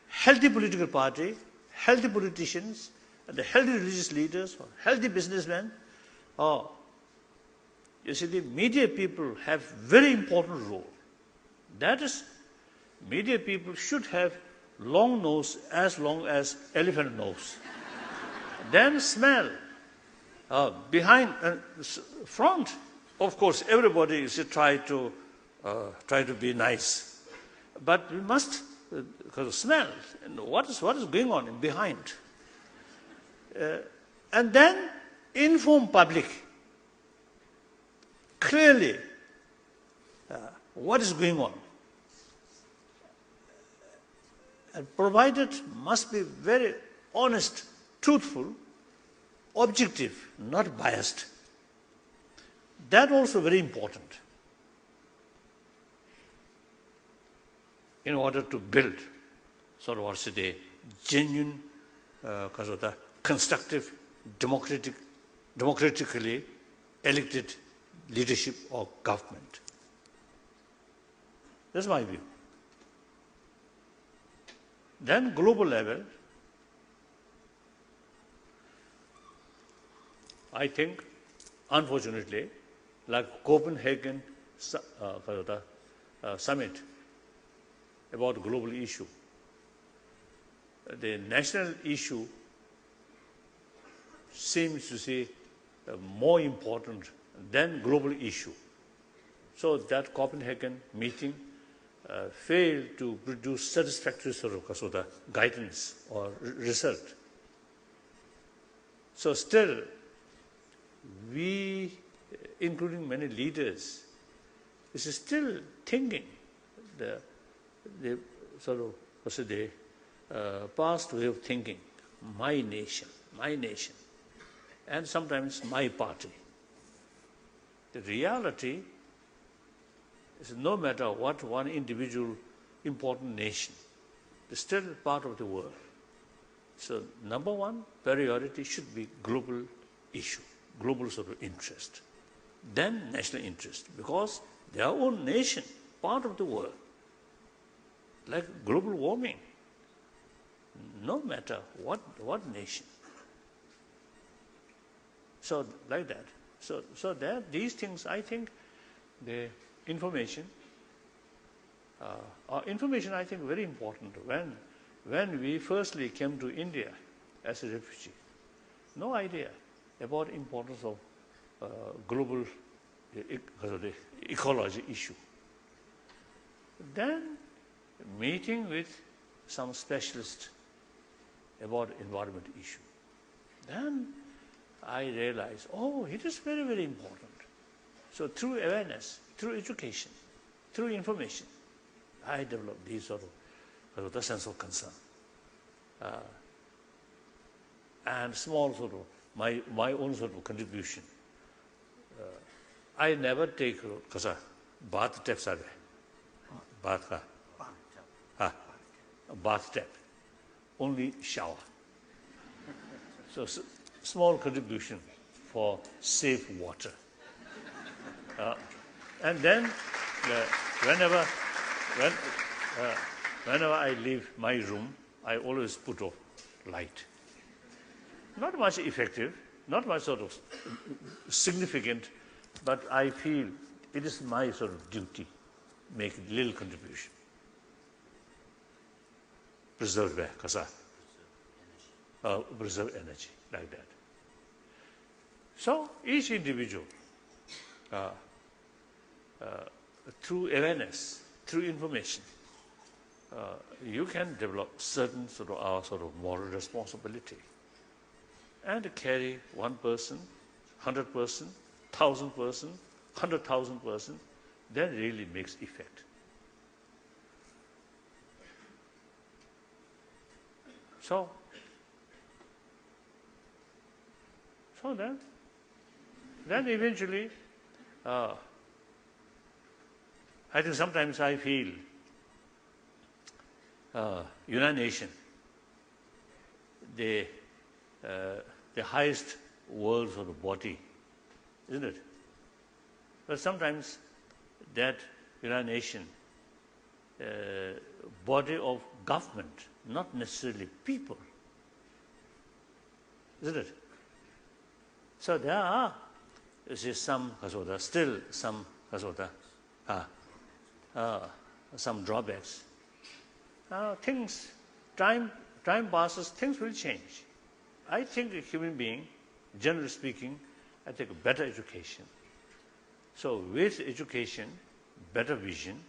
healthy political party, healthy politicians, and the healthy religious leaders, healthy businessmen, you see, the media people have very important role. That is, media people should have long nose as long as elephant nose. Then smell. Behind, front, of course, everybody should try to be nice. But we must smell what is going on behind. And then inform public clearly what is going on. And provided must be very honest, truthful, objective, not biased. That also very important in order to build sort of what's a genuine, constructive, democratically elected leadership or government. That's my view. Then global level, I think, unfortunately, like Copenhagen summit about global issue, the national issue seems to say more important than global issue. So that Copenhagen meeting failed to produce satisfactory sort of guidance or result. So still, we, including many leaders, is still thinking the sort of past way of thinking, my nation, and sometimes my party. The reality is no matter what one individual important nation, is still part of the world. So number one priority should be global issue, global sort of interest. Then national interest, because their own nation, part of the world, like global warming, no matter what nation. So like that. So that these things, I think, the information, I think very important. When we firstly came to India as a refugee, no idea about importance of global ecology issue. Then meeting with some specialist about environment issue. Then I realized, oh, it is very, very important. So through awareness, through education, through information, I developed this sort of the sense of concern. And small sort of, my own sort of contribution. I never take, bath taps are bath tap, only shower. So small contribution for safe water. And then whenever I leave my room, I always put off light. Not much effective, not much sort of significant, but I feel it is my sort of duty, make a little contribution. Preserve preserve energy, like that. So each individual, through awareness, through information, you can develop certain sort of moral responsibility, and carry 1 person, 100 person, 1,000 person, 100,000 person, then really makes effect. So then eventually, I think sometimes I feel United Nations, the highest world sort of body, isn't it? But sometimes that United Nations body of government, not necessarily people, isn't it? So there are some still some drawbacks. Things, time passes, things will change. I think a human being, generally speaking, I think better education. So with education, better vision,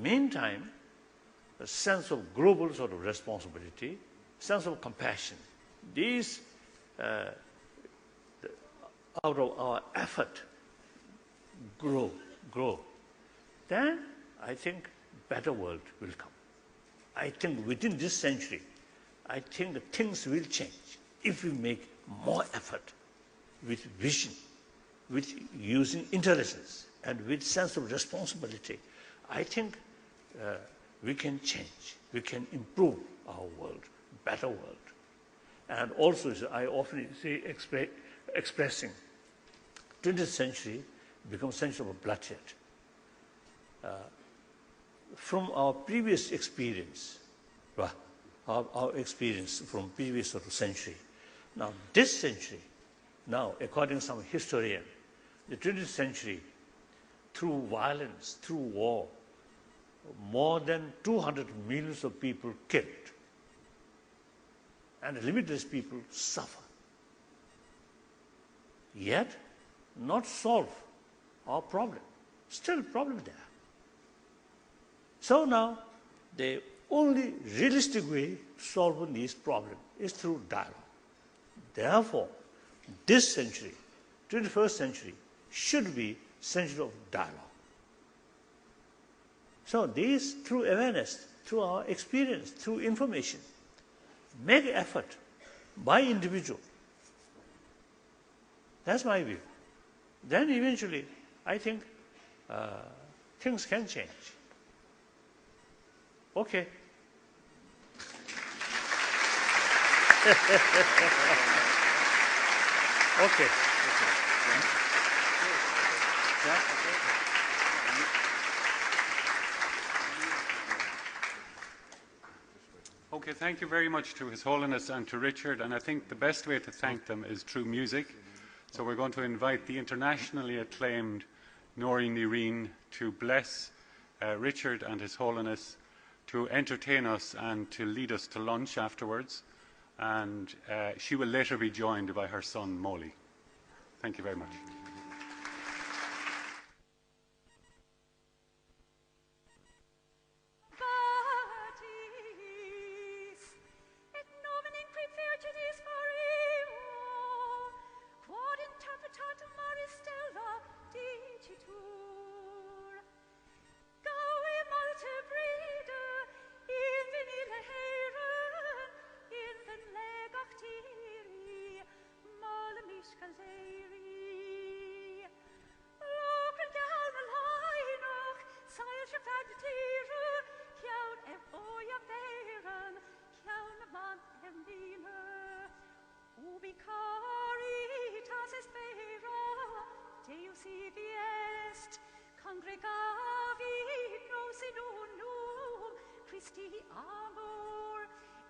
meantime, a sense of global sort of responsibility, sense of compassion. These out of our effort grow, then I think better world will come. I think within this century, I think that things will change if we make more effort with vision, with using intelligence, and with sense of responsibility. I think we can change, we can improve our world, better world. And also, I often say, expressing 20th century becomes century of bloodshed. From our previous experience, our experience from previous sort of century, now this century, now according to some historian, the 20th century, through violence, through war, more than 200 million of people killed, and limitless people suffer. Yet, not solve our problem. Still problem there. So now, the only realistic way to solve this problem is through dialogue. Therefore, this century, 21st century, should be century of dialogue. So this, through awareness, through our experience, through information, make effort by individual. That's my view. Then eventually, I think things can change. Okay. Okay. Okay, thank you very much to His Holiness and to Richard, and I think the best way to thank them is through music. So we're going to invite the internationally acclaimed Nori Nireen to bless Richard and His Holiness, to entertain us and to lead us to lunch afterwards, and she will later be joined by her son Molly. Thank you very much.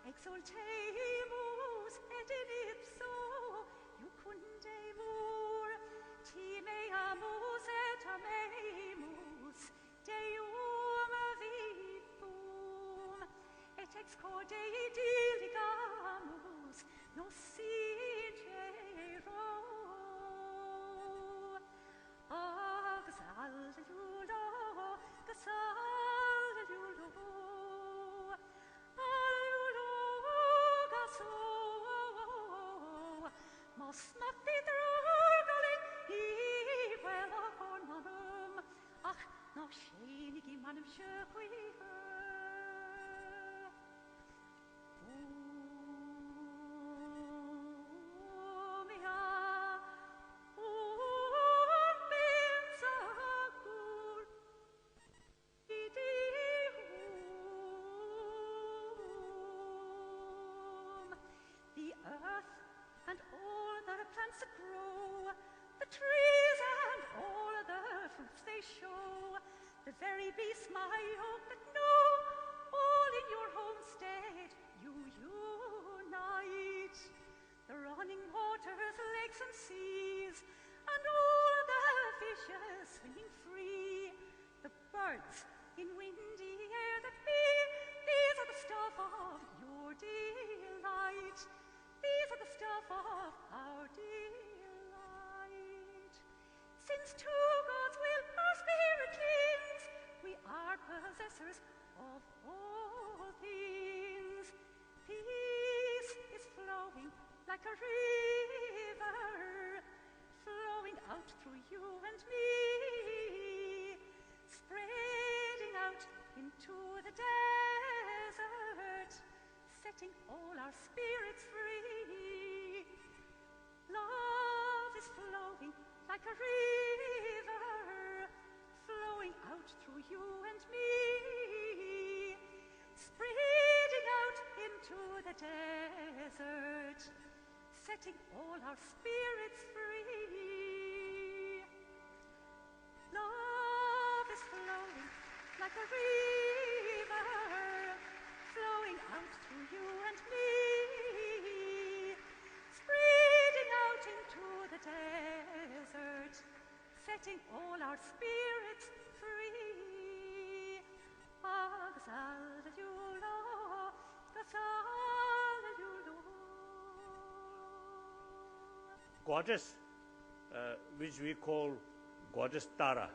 Exultemus et in ipso iucundemur, timeamus et amemus Deum vivum, et ex cordei diligamus nos sincero. Exaltatulo, exaltatulo. Mos nacti drogaling I vela hormonum, ach, no scenig I manum sjöquia. The earth and all the plants that grow, the trees and all the fruits they show, the very beasts my hope that know, all in your homestead you unite. The running waters, lakes and seas, and all the fishes swimming free, the birds in windy air that be, these are the stuff of your delight. These are the stuff of our delight. Since to God's will our spirit clings, we are possessors of all things. Peace is flowing like a river flowing out through you and me, spreading out into the desert, setting all our spirits free. Love is flowing like a river, flowing out through you and me, spreading out into the desert, setting all our spirits free. Love is flowing like a river, flowing out through you and me, spreading out into the desert, setting all our spirits free. Goddess, which we call Goddess Tara,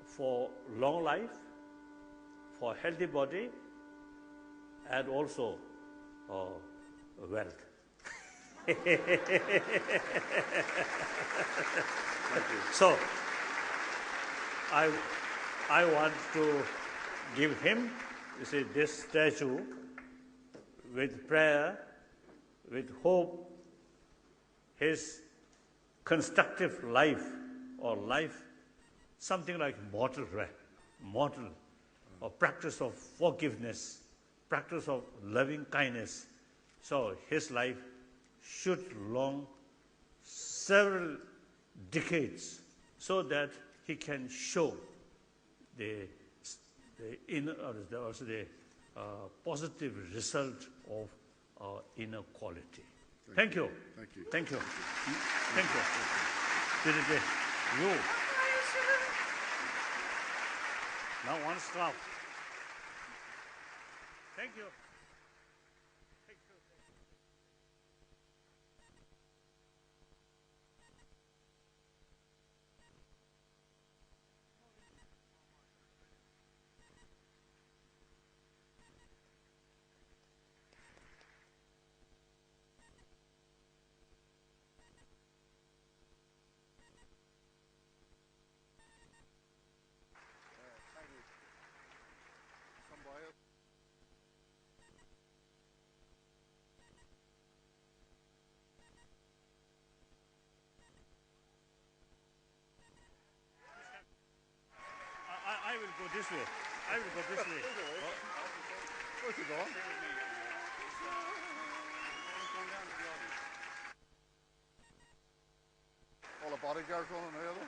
for long life, for healthy body, and also wealth. So, I want to give him, you see, this statue with prayer, with hope, his constructive life or life, something like mortal, or practice of forgiveness, practice of loving kindness. So his life should long several decades so that he can show the inner, or also the positive result of our inner quality. Thank you. Thank you. Thank you. Thank you. You. Now one stop. Thank you. Thank you. I will go this way. I will go this way. Where's he going? All the bodyguards on the other?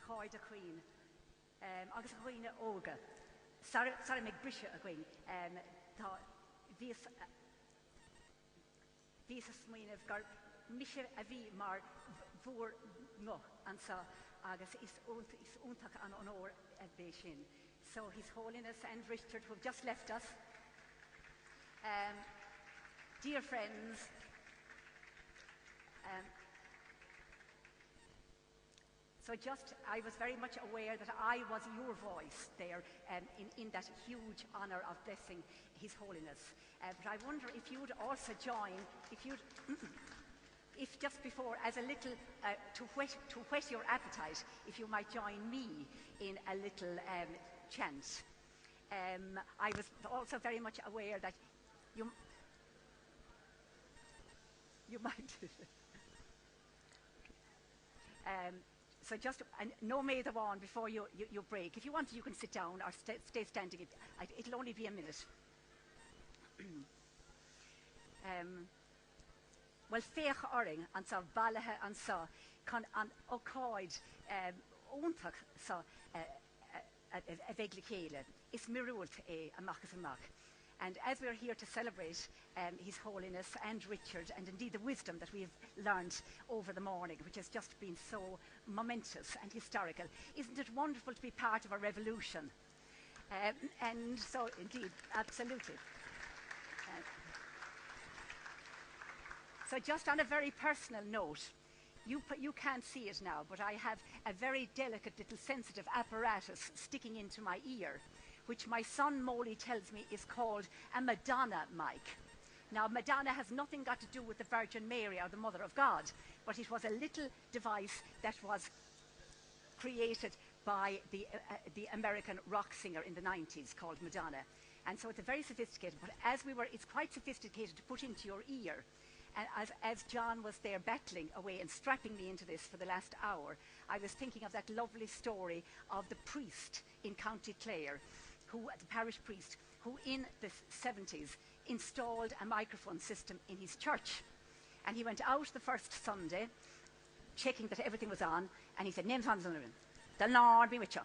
choid a queen. Agus a queen óga. Sara meg brisha a queen. Tá vís a smuineh gur mise a bhí mar bhór no an sa agus is úntach an ór a bé sin. So His Holiness and Richard, who have just left us, dear friends, I was very much aware that I was your voice there in that huge honour of blessing His Holiness. But I wonder if you'd also join, if just before, as a little, to whet your appetite, if you might join me in a little chant. I was also very much aware that you might. So just no may the one before you break. If you want, you can sit down or stay standing. It'll only be a minute. Well, féach oring an sa balathe an sa kan an okáid óntach sa a bheith le chéile is mirúilt amachchas amach. And as we are here to celebrate His Holiness and Richard, and indeed the wisdom that we've learned over the morning, which has just been so momentous and historical, isn't it wonderful to be part of a revolution? And so, indeed, absolutely. So just on a very personal note, you can't see it now, but I have a very delicate little sensitive apparatus sticking into my ear, which my son Molly tells me is called a Madonna mic. Now, Madonna has nothing got to do with the Virgin Mary or the Mother of God, but it was a little device that was created by the American rock singer in the 90s called Madonna. And so it's a very sophisticated, but it's quite sophisticated to put into your ear. And as John was there battling away and strapping me into this for the last hour, I was thinking of that lovely story of the priest in County Clare, the parish priest, who in the 70s installed a microphone system in his church. And he went out the first Sunday, checking that everything was on, and he said, "Names on the Lord be with you."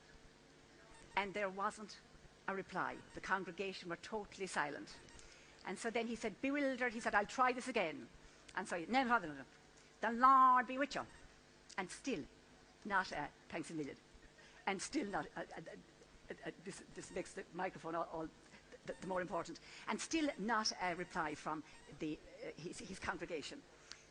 And there wasn't a reply. The congregation were totally silent. And so then he said, bewildered, he said, "I'll try this again." And so, "The Lord be with you." And still not a thanks a million. And still not this makes the microphone all the more important. And still not a reply from his congregation.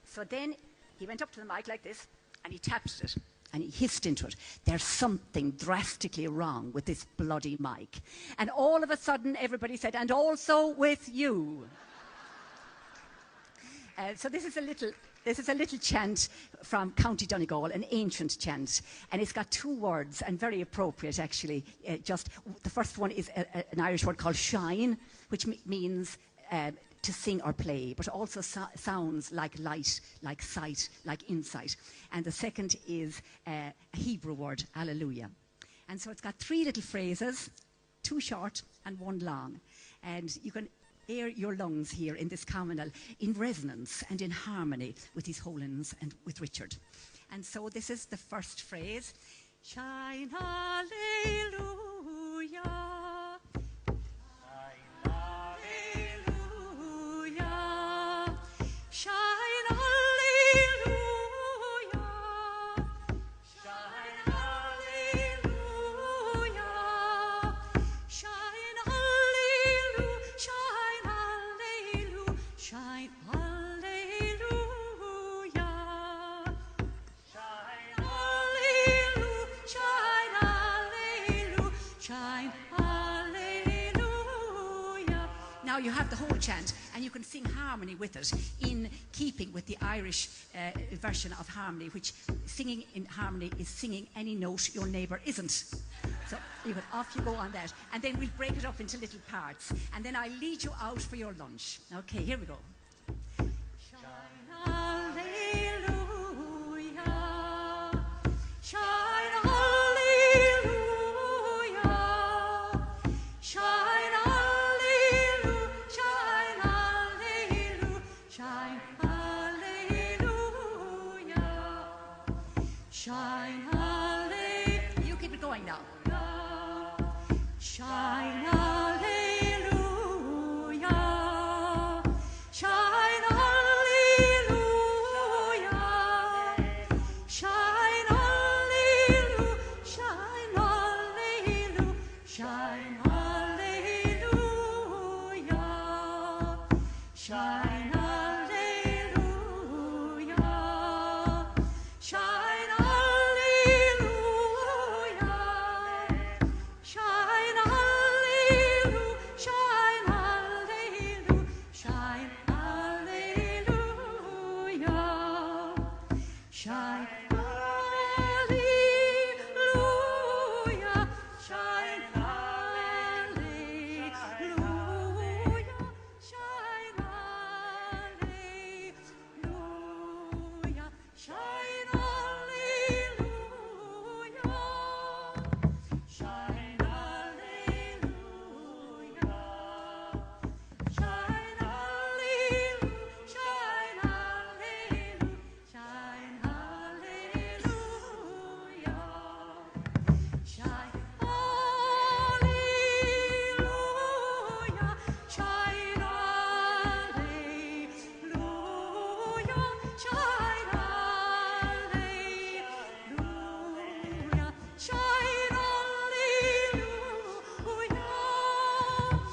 So then he went up to the mic like this, and he tapped it, and he hissed into it, "There's something drastically wrong with this bloody mic." And all of a sudden, everybody said, "And also with you." So this is a little chant from County Donegal, an ancient chant, and it's got two words, and very appropriate actually. The first one is an Irish word called shine, which means to sing or play, but also sounds like light, like sight, like insight. And the second is a Hebrew word, hallelujah. And so it's got three little phrases, two short and one long. And you can air your lungs here in this communal in resonance and in harmony with His Holiness and with Richard. And so this is the first phrase. Shine, hallelujah. Shine, hallelujah. Shine, hallelujah. Shine, hallelujah. Shine, hallelujah. Shine, hallelujah. Shine, hallelujah. Shine, hallelujah. Shine, hallelujah. Now you have the whole chant, and you can sing harmony with it in keeping with the Irish version of harmony, which singing in harmony is singing any note your neighbour isn't. So off you go on that. And then we'll break it up into little parts. And then I'll lead you out for your lunch. Okay, here we go. Shine, hallelujah. Shine, hallelujah. Shine, hallelujah. Shine, hallelujah. Shine, hallelujah. Shine, hallelujah. Alleluia.